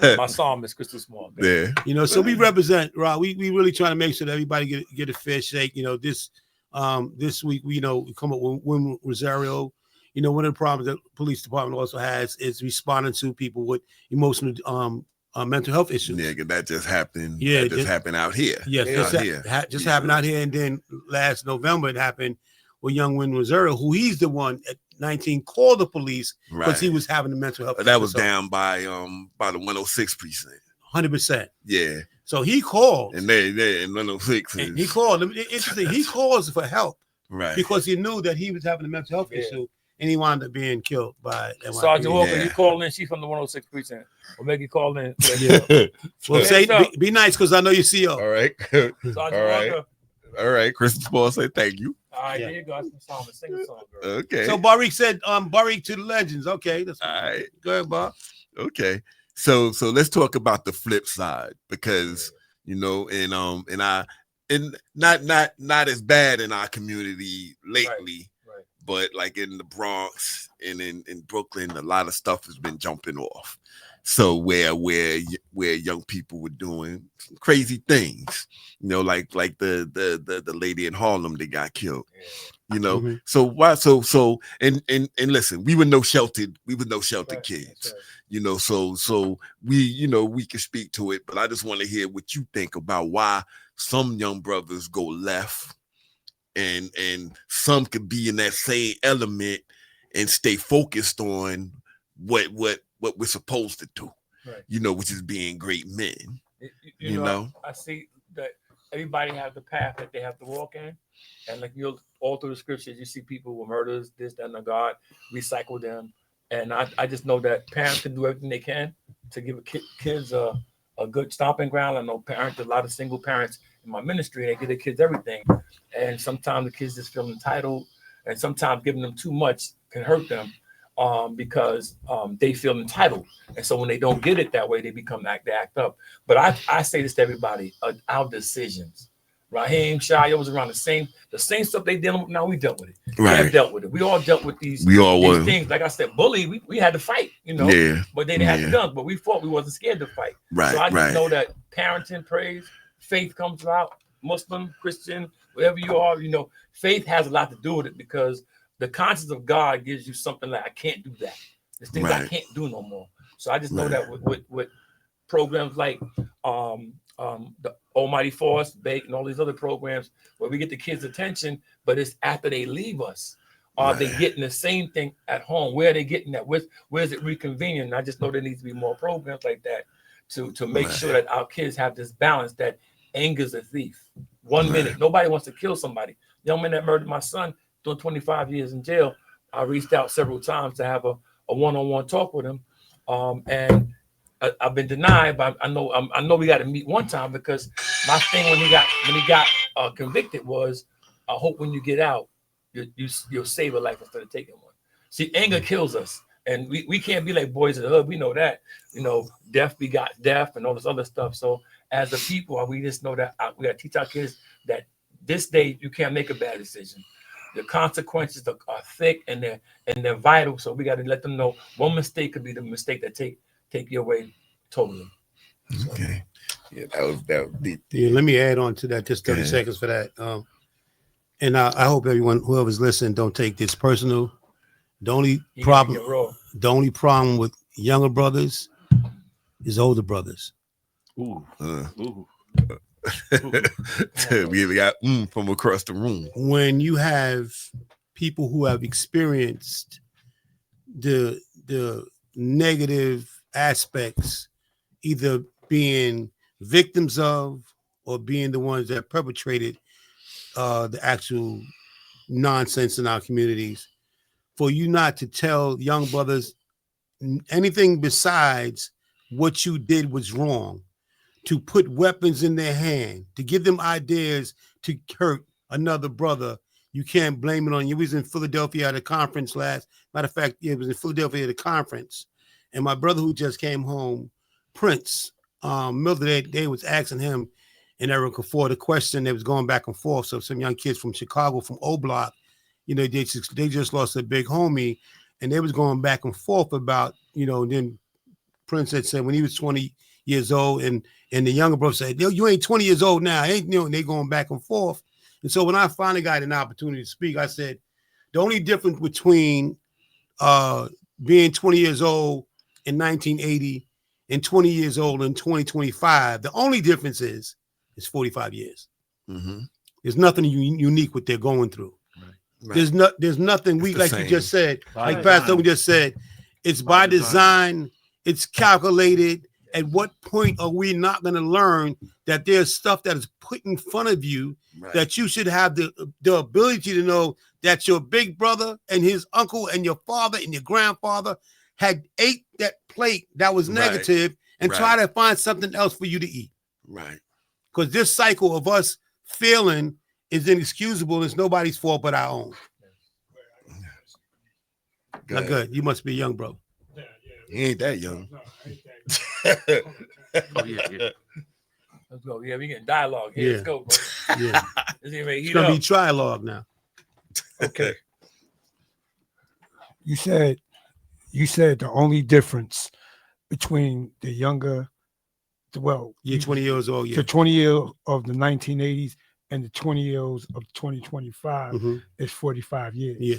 do. My psalm is Crystal Small. baby. Yeah. so we represent, Rob. We really trying to make sure that everybody get a fair shake. This week we come up with Win Rosario. One of the problems that police department also has is responding to people with emotional mental health issues. Yeah, 'cause that just happened. Yeah, that just just- happened out here. Yes, Yeah. Out here. just happened out here, and then last November it happened with young Win Rosario, who he's the one at 19 called the police because Right. he was having a mental health. But that was episode. down by the 106 precinct. 100%. Yeah. So he called, And they in 106 and is, he called. Interesting. He calls for help right. because he knew that he was having a mental health Yeah. issue, and he wound up being killed by NYPD. Sergeant Walker, Yeah. you call in. She's from the 106 precinct. Omega called in. Yeah. Well, Yeah. say What's up? be nice because I know you see All her. right. Sergeant All right. Walker. All right. Kristen Paul say thank you. All right, Yeah. there you go. That's my song. Sing a song, girl. Okay. So Barik said, Barik to the legends. Okay, that's all right. go ahead, Bob. Okay. So let's talk about the flip side because and and not as bad in our community lately, Right. but like in the Bronx and in Brooklyn, a lot of stuff has been jumping off. So where young people were doing some crazy things, like the lady in Harlem that got killed. Mm-hmm. So why so and listen, we were no sheltered Right, kids. right. So we can speak to it, but I just want to hear what you think about why some young brothers go left and some could be in that same element and stay focused on what we're supposed to do, Right. which is being great men. You know, I see that everybody has the path that they have to walk in, and like all through the scriptures, you see people with murders, this, that, and God recycle them, and I just know that parents can do everything they can to give kids a good stomping ground. I know a lot of single parents in my ministry, they give their kids everything, and sometimes the kids just feel entitled, and sometimes giving them too much can hurt them. Because they feel entitled, and so when they don't get it that way, they act up. But I say this to everybody: our decisions. Raheem, Shia was around the same stuff they dealing with now. We dealt with it. We have dealt with it. We all dealt with these things. Like I said, bully. We had to fight, Yeah. But they didn't have the guns, but we fought. We wasn't scared to fight. Right. So I just know that parenting prays, faith comes out. Muslim, Christian, whatever you are, faith has a lot to do with it because the conscience of God gives you something like I can't do that. There's things I can't do no more. So I just know that with programs like the Almighty Force, Bake, and all these other programs where we get the kids' attention, but it's after they leave us. Are they getting the same thing at home? Where are they getting that? Where's it reconvening? And I just know there needs to be more programs like that to make sure that our kids have this balance that anger's a thief. 1 minute, nobody wants to kill somebody. Young man that murdered my son, doing 25 years in jail. I reached out several times to have a one-on-one talk with him, and I've been denied. But I know we got to meet one time because my thing when he got convicted was, I hope when you get out, you'll save a life instead of taking one. See, anger kills us, and we can't be like boys in the hood. We know that, death begot death and all this other stuff. So as a people, we just know that we got to teach our kids that this day you can't make a bad decision. The consequences are thick and they're vital. So we got to let them know one mistake could be the mistake that take you away totally. Okay. Yeah, that was deep. Yeah, let me add on to that, just 30 seconds for that. And I hope everyone, whoever's listening, don't take this personal. The only problem with younger brothers is older brothers. Ooh. We even got from across the room. When you have people who have experienced the negative aspects, either being victims of or being the ones that perpetrated the actual nonsense in our communities, for you not to tell young brothers anything besides what you did was wrong, to put weapons in their hand, to give them ideas to hurt another brother, you can't blame it on you. We was in Philadelphia at a conference matter of fact, it was in Philadelphia at a conference, and my brother who just came home, Prince, Miller, they was asking him and Erica for the question that was going back and forth. So some young kids from Chicago, from O Block, they just lost a big homie, and they was going back and forth about, then Prince had said when he was 20 years old, and the younger brother said, you ain't 20 years old now, and they going back and forth. And so when I finally got an opportunity to speak, I said, the only difference between being 20 years old in 1980 and 20 years old in 2025, the only difference is 45 years. Mm-hmm. There's nothing unique what they're going through. Right. There's nothing like you just said, like Pastor we just said, it's by design, it's calculated. At what point are we not going to learn that there's stuff that is put in front of you that you should have the ability to know that your big brother and his uncle and your father and your grandfather had ate that plate that was negative and try to find something else for you to eat. Right. Because this cycle of us failing is inexcusable. It's nobody's fault but our own. Not good. You must be young, bro. He ain't that young. Oh, yeah. Let's go. Yeah, we getting dialogue here. Yeah. Let's go, bro. Yeah. It's gonna be trialogue now. Okay. You said the only difference between the younger, well, You're 20 years old. the Yeah. 20 years of the 1980s and the 20 years of 2025 Mhm. is 45 years. Yeah.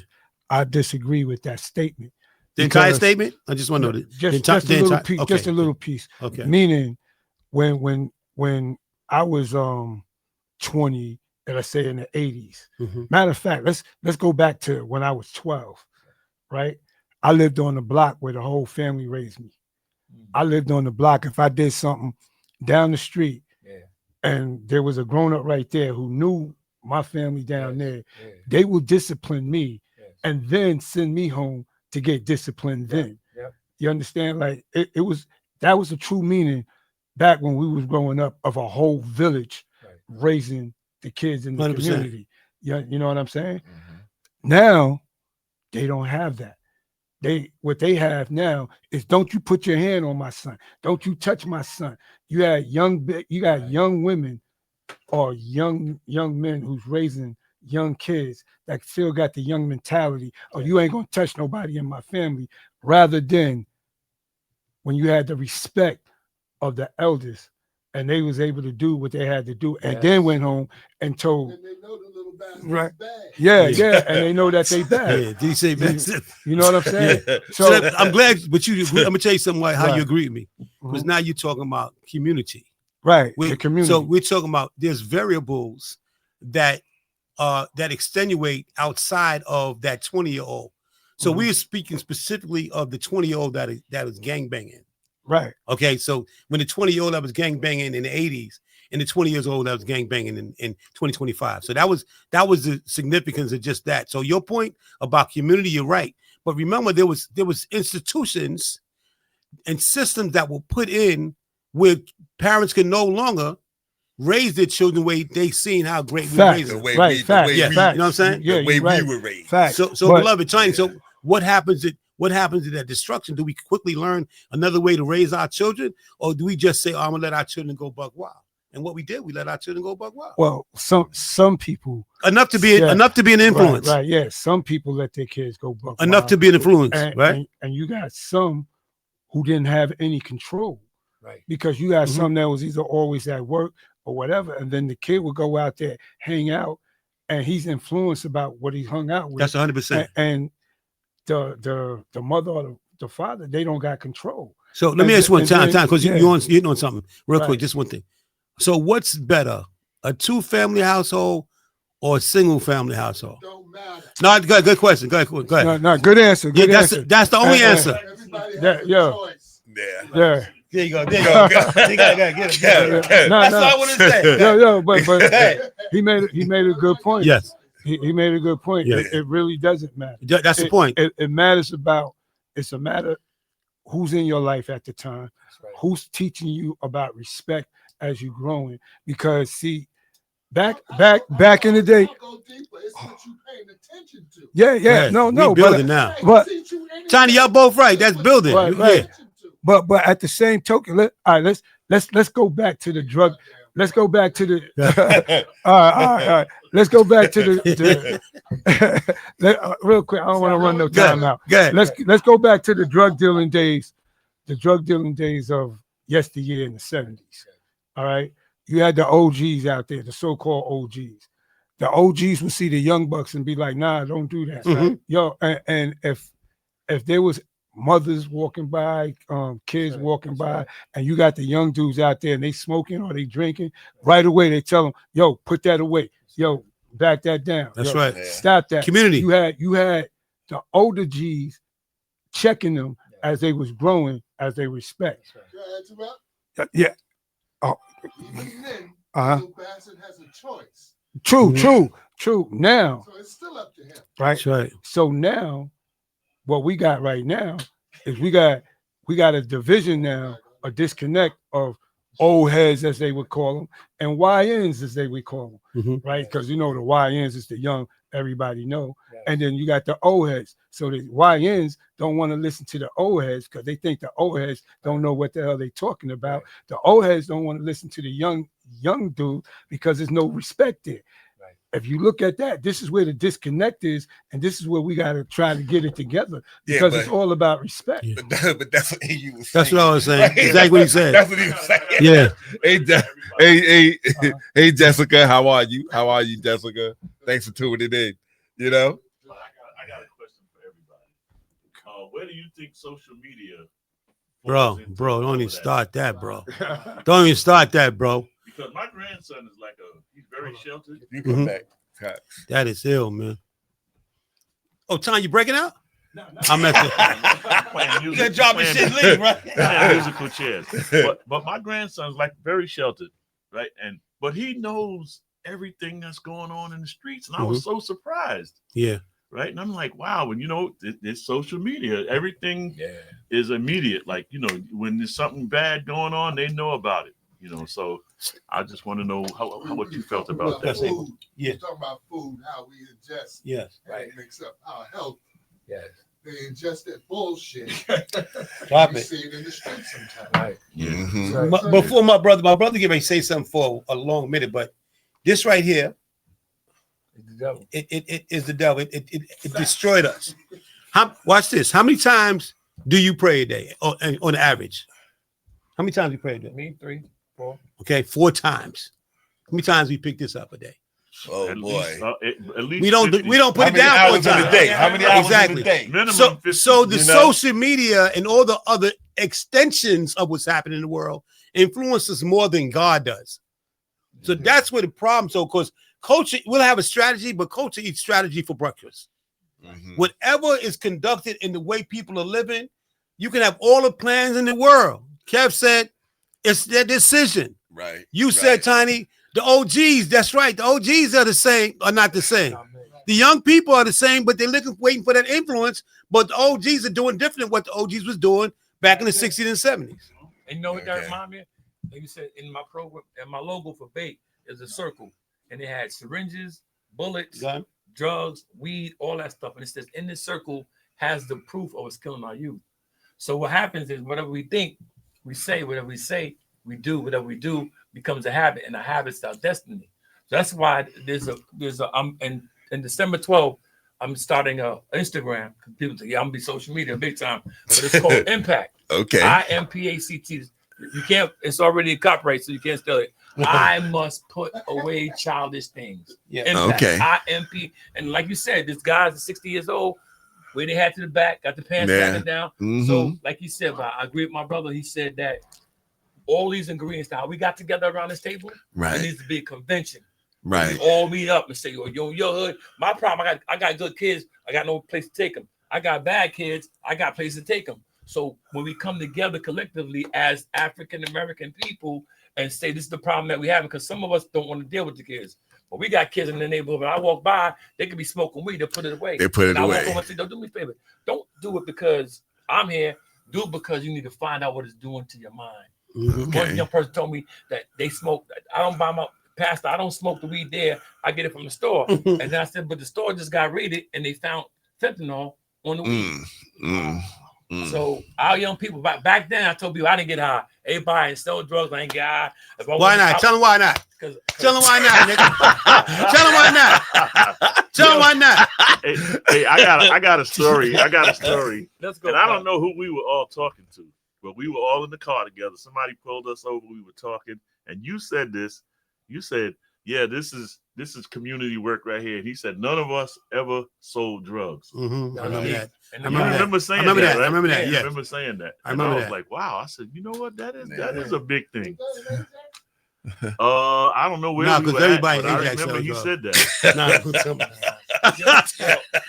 I disagree with that statement. The entire because- statement? I just want to know that. Just the a little entire- piece. okay. Just a little piece. Okay. Meaning, when I was 20, let's say in the 80s. Mhm. Matter of fact, let's go back to when I was 12. Right, I lived on the block where the whole family raised me. I lived on the block. If I did something down the street, and there was a grown up right there who knew my family down there, they would discipline me and then send me home to get disciplined. Then you understand? Like that was the true meaning back when we was growing up of a whole village raising the kids in the 100%. community. Yeah, you know what I'm saying? Now they don't have that. What they have now is, don't you put your hand on my son. Don't you touch my son. You got young women or young men who's raising young kids that still got the young mentality. Oh, you ain't gonna touch nobody in my family. Rather than when you had the respect of the elders and they was able to do what they had to do, and then went home and told. And they know the little bastards Right. bad. Yeah, and they know that they bad. Yeah. Did he say massive? You know what I'm saying? So I'm glad, but I'm gonna tell you something how Right. you agree with me, because now you're talking about community. Right, We- the community. So we're talking about there's variables that extenuate outside of that 20-year-old. So we're speaking specifically of the 20-year-old that is gangbanging. Right. Okay, so when the 20-year-old that was gangbanging in the 80s, and the 20 years old that was gangbanging in 2025. So that was the significance of just that. So your point about community, you're right. But remember, there was institutions and systems that were put in where parents can no longer raise their children the way they seen how great we Facts. raised them. way Right, we, facts, the way yeah, we, facts. you know what I'm saying? Yeah, the way you're right. we were raised. Facts. So But- beloved, Tiny, so what happens to that destruction? Do we quickly learn another way to raise our children, or do we just say, I'm gonna let our children go buck wild? And what we did, we let our children go buck wild. Well, some people Enough to be an influence. Right, yeah. Some people let their kids go buck Enough wild. to be an influence, and, right? And you got some who didn't have any control. Right. Because you got Mhm. some that was either always at work or whatever, and then the kid would go out there, hang out, and he's influenced about what he hung out with. That's 100%. And the mother or the father, they don't got control. So let me ask you one time, because yeah. you're on something real Right. quick. Just one thing. So what's better, a 2-family household or a single family household? Don't matter. No, good question. Go ahead. No, good answer. Yeah, Good answer. that's the only answer. Everybody has Yeah, a yeah. choice. Yeah. Yeah. There you go. There you go. You gotta get it. Yeah. No, That's no. all I want to say. Yo, but Hey. he made a good point. Yes, He made a good point. Yeah. It really doesn't matter. that's the point. It matters about. It's a matter who's in your life at the time, right. who's teaching you about respect as you're growing. Because see, back in the day, I'll go deeper. It's what you paying attention to. yeah, Right. no, We but building now. but- Teach you anything. Tiny, y'all both right. That's building. Right, Yeah. right. but at the same token, let's go back to the drug. Let's go back to the all right. Let's go back to the real quick. I don't want to run no time out. Go ahead. Let's go back to the drug dealing days of yesteryear in the 70s. All right. You had the OGs out there, the so-called OGs. The OGs would see the young bucks and be like, nah, don't do that. Mhm. Yo, and if there was mothers walking by, kids walking by, and you got the young dudes out there and they smoking or they drinking, right away they tell them, yo, put that away. Yo, back that down. That's Yo, right. Yeah. Stop that. Community. You had the older G's checking them as they was growing, as they respect. Can I interrupt? Yeah. Even then, Uh-huh. little bastard has a choice. True, Mhm. true. Now, So it's still up to him. right? That's right. So now, what we got right now is we got a division now, a disconnect of old heads, as they would call them, and YNs, as they would call them, Mhm. right? Because you know the YNs is the young, everybody know, Yes. and then you got the old heads. So the YNs don't want to listen to the old heads because they think the old heads don't know what the hell they talking about. Right. The old heads don't want to listen to the young dude because there's no respect there. Right. If you look at that, this is where the disconnect is, and this is where we got to try to get it together Yeah, because but- it's all about respect. Yeah. But that's what he was saying. That's what I was saying. Right? Exactly what he said. That's what he was saying. Yeah. Hey, hey, Jessica, how are you? How are you, Jessica? Thanks for tuning in. You know, I got a question for everybody. Where do you think social media, Bro, falls into don't all even of that? start that, bro. Don't even start that, bro. Because my grandson is he's very sheltered. you come Mhm. back. That is ill, man. Oh, Tom, you breaking out? I'm at the. Playing You music, gotta drop his playing- shit, leave, right? playing musical chairs. But my grandson's very sheltered, right? But he knows everything that's going on in the streets, and I was so surprised, Yeah. right? And I'm like, wow, and it's social media. Everything Yeah. is immediate. Like, when there's something bad going on, they know about it. So I just want to know what you felt about that. Food. Yeah. We're talking about food, how we ingest, Yes. and it makes up our health. Yes. They ingest that bullshit. Stop You it. see it in the streets sometimes. Right. Mhm. Right. Before my brother get ready to say something for a long minute, but this right here, It's the devil. it is the devil. It destroyed us. Watch this. How many times do you pray a day on average? How many times you pray a day? Me, 3, 4. Okay, 4 times. How many times we pick this up a day? Oh At boy. least, at least We don't 50. put How it many down hours for in a a time. day? How many hours Exactly. in a day? Minimum So 50. the you know? social media and all the other extensions of what's happening in the world influences more than God does. So that's where the problem. So because culture, we'll have a strategy, but culture eats strategy for breakfast. Mhm. Whatever is conducted in the way people are living, you can have all the plans in the world. Kev said it's their decision. Right. You said, Tiny, the OGs, that's right. The OGs are not the same. The young people are the same, but they're waiting for that influence. But the OGs are doing different than what the OGs was doing back in the 60s and 70s. And you know what that Okay. remind me of? Like you said, in my program, and my logo for bait is a circle. And it had syringes, bullets, Gun. drugs, weed, all that stuff. And it says in this circle has the proof of what's killing our youth. So what happens is whatever we think, we say, whatever we say, we do, whatever we do becomes a habit, and a habit's our destiny. So that's why there's a in December 12th, I'm starting a Instagram. People say, yeah, I'm gonna be social media big time, but it's called Impact. Okay. IMPACT. You can't, it's already copyright, so you can't steal it. I must put away childish things. Yeah. Impact. Okay. IMP. And like you said, this guy's 60 years old, where they had to the back, got the pants Yeah. back down. Mhm. So, like you said, I agree with my brother. He said that all these ingredients, now we got together around this table, it Right. needs to be a convention. Right. We all meet up and say, yo, your hood. My problem, I got good kids. I got no place to take them. I got bad kids. I got places to take them. So when we come together collectively as African American people and say this is the problem that we have, because some of us don't want to deal with the kids. But we got kids in the neighborhood. When I walk by, they could be smoking weed. They put it away. They put it And I walk away. over and say, don't do me a favor. Don't do it because I'm here. Do it because you need to find out what it's doing to your mind. Mhm. One young person told me that they smoke. I don't buy my pastor. I don't smoke the weed there. I get it from the store. And then I said, but the store just got raided and they found fentanyl on the weed. So our young people back then, I told people I didn't get high. Everybody and sell drugs. I ain't get high. If I Why wasn't- not? Tell them why not. Cause Tell them why not, nigga. Tell them why not. Tell them why not. Hey, I got a story. let's go. And I don't know who we were all talking to, but we were all in the car together. Somebody pulled us over. We were talking, and you said this. You said, "Yeah, this is community work right here." And he said, "None of us ever sold drugs." Mhm. I remember that. And I You remember that. remember saying I remember that. right? I remember that. I Yeah. remember saying that. I And remember was that. like, "Wow!" I said, "You know what? That Man. is a big thing." I don't know where. Nah, we 'cause were at, everybody but I Ajax remember sells he drugs. said that,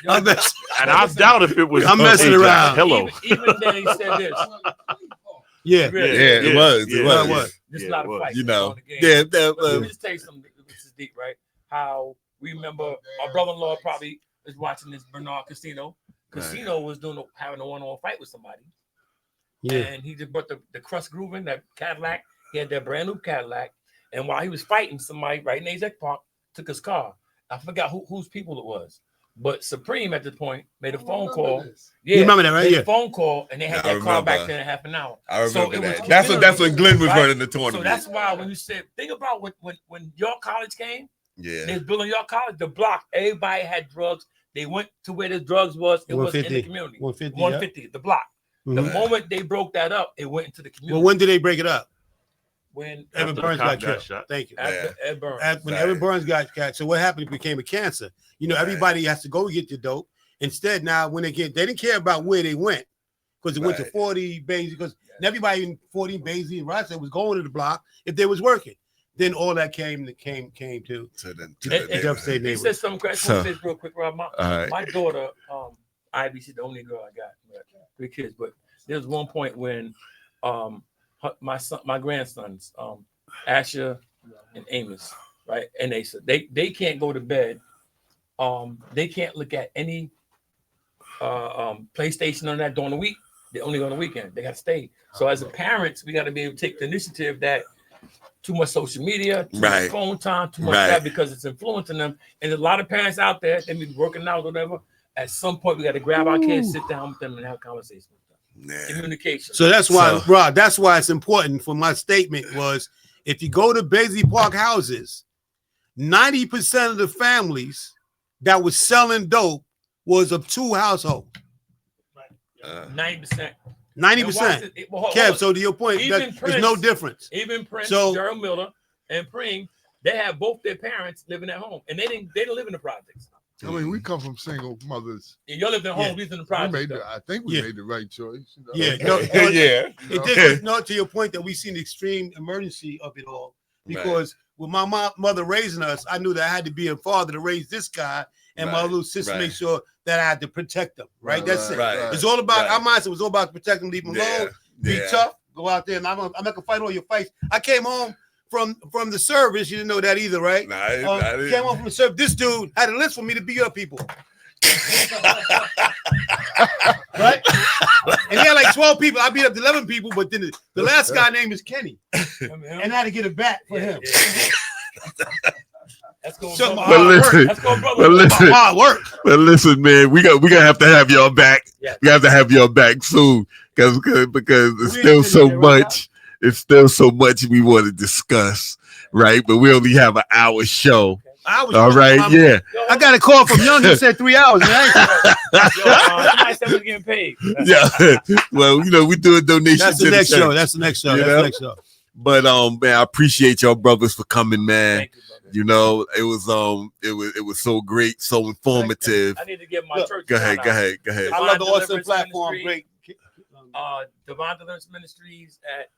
Nah, I'm mess- and I doubt if it was. I'm messing Ajax. around. Hello. Even then he said this. yeah. Really, Yeah, it was. It was. This is Yeah, not it a was. fight. You it's know. on the game. Yeah. Let me just tell you something. This is deep, right? How we remember our brother-in-law probably is watching this Bernard Casino. Casino was having a one-on-one fight with somebody. Yeah. And he just brought the crust groove in that Cadillac He had that brand new Cadillac, and while he was fighting, somebody right in Azek Park took his car. I forgot whose people it was, but Supreme at the point made a phone call. Yeah, you remember that, right? made Yeah. a phone call, and they had Yeah, I that car back remember. there in half an hour. I remember So it was that. That's when Glenn was right? running the tournament. So that's why when you said, think about when York College came, yeah. they was building York College, the block, everybody had drugs. They went to where the drugs was. It was in the community. 150, 150, the block. Mhm. The moment they broke that up, it went into the community. Well, when did they break it up? When Evan After the Burns cop got got killed. shot. Thank you. after Ed Burns. When Right. Evan Burns got killed, so what happened? It became a cancer. You know, Right. everybody has to go get the dope. Instead, now when they didn't care about where they went because it went to Right. 40 Basie because everybody in 40 Basie and Rochester was going to the block if they was working. Then all that came to To the devastating He neighborhood. said something crazy. So- Say real quick, Rob. all right. My daughter, Ivy, she's the only girl I got. I got 3 kids, but there was one point when my grandsons, Asher and Amos, right, and they said they can't go to bed. They can't look at any PlayStation on that during the week. They only go on the weekend. They got to stay. So as a parents, we got to be able to take the initiative that too much social media, too Right. much phone time, too much Right. that because it's influencing them. And there's a lot of parents out there, they may be working out or whatever. At some point, we got to grab our kids, sit down with them, and have a conversation with them. Yeah. Communication. So that's why, So- Rod, that's why it's important for my statement was if you go to Basie Park houses, 90% of the families that was selling dope was of 2 households. 90%. 90%. Kev, so to your point, Even there's no Prince- difference. Even Prince, So- Gerald Miller, and Preem, they have both their parents living at home, and they didn't live in the projects. I mean, we come from single mothers. And y'all lived at home, Yeah. we lived in the We projects. made though. I think we Yeah. made the right choice. You know? Yeah, Yeah. You know? It did, no, to your point that we seen the extreme emergency of it all. Because with my mother raising us, I knew that I had to be a father to raise this guy and my Right, little sister right. make sure that I had to protect them. Right? That's it. Right. It's all about Right. our mindset was all about protecting, leave them alone, be Yeah. tough, go out there, and I'm not gonna fight all your fights. I came home from the service, you didn't know that either, right? Nah, I didn't. Came home from the service. This dude had a list for me to beat up people. Right? And he had like 12 people. I beat up 11 people, but then the last guy name is Kenny. And I had to get a bat for him. That's going So, brother. But listen, That's going but brother. listen, Hard work. but listen, man, we gonna have to have y'all back. Yeah. We have to have y'all back soon because it's We still ain't so finished yet, right much. It's still so much we want to discuss, right? But we only have an hour show. I was All right, yeah. Yo, I got a call from Young who said 3 hours, man. somebody said we was getting paid. Yeah. Well, we do a donation. That's to the next church. show. That's the next show. You That's know? the next show. But man, I appreciate y'all brothers for coming, man. Thank you, brother. It was so great, so informative. I need to get my Look, church. Go ahead, shout go out. ahead, go ahead. I love the Divine awesome Deliverance platform. Ministry. Great. Divine Deliverance Ministries at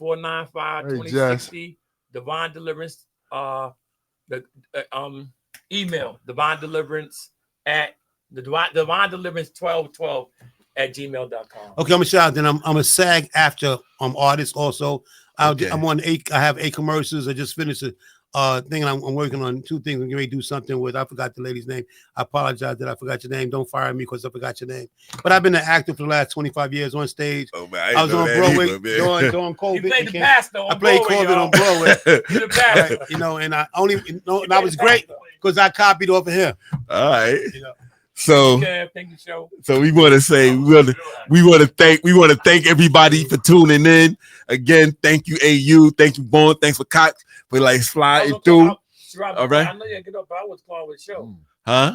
516-495-2060. Divine Deliverance. Email Divine Deliverance at the Divine Deliverance 1212 at gmail.com. Okay, I'm a shout out. Then I'm a SAG after artist also. Okay. I'm on 8. I have 8 commercials. I just finished a thing. And I'm working on 2 things. I'm getting ready to do something with. I forgot the lady's name. I apologize that I forgot your name. Don't fire me because I forgot your name. But I've been an actor for the last 25 years on stage. Oh man, I was on Broadway during You COVID. played the and pastor on I played Broadway, COVID on y'all. Broadway. You the pastor. Right, and I only and I was great because I copied off of him. All right. You know. So Thank you, show. we want to say we want to thank everybody for tuning in. Again, thank you, AU. Thank you, Bone. Thanks for Cox for like sliding through. All right. I know you get up, but I was calling with the show. Huh?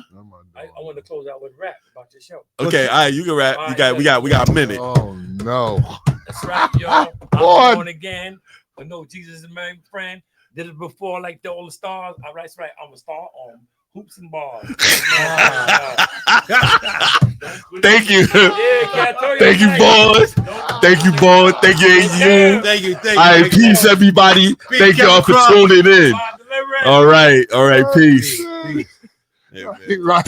I want to close out with rap about your show. Okay, all right, you can rap. All You right, got we got a minute. Oh no. That's right, y'all. I'm Boy. born again. I know Jesus is my friend. Did it before like all the stars. All right, that's right. I'm a star on Hoops and Bars. Thank you. Yeah, Thank you, boys. Thank you, boys. Thank you, AU. Thank you. All right, peace, everybody. Thank y'all for tuning in. All right, peace. Yeah, man. Right.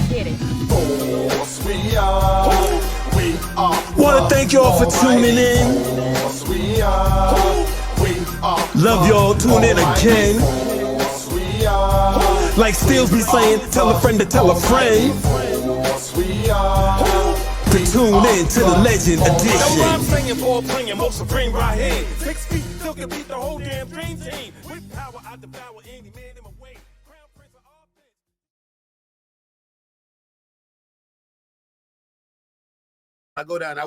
Get it. We are. We are. Wanna thank y'all for tuning in. We are. We are. Love y'all. Tune in again. We are. Like Steels be saying, tell a friend to tell a friend We are. to tune in to the Legend Now I'm Edition. singing for playing most supreme right here. 6 feet still can beat the whole damn dream team. With power, I devour any man in my way. Crown Prince of all things. I go down. I was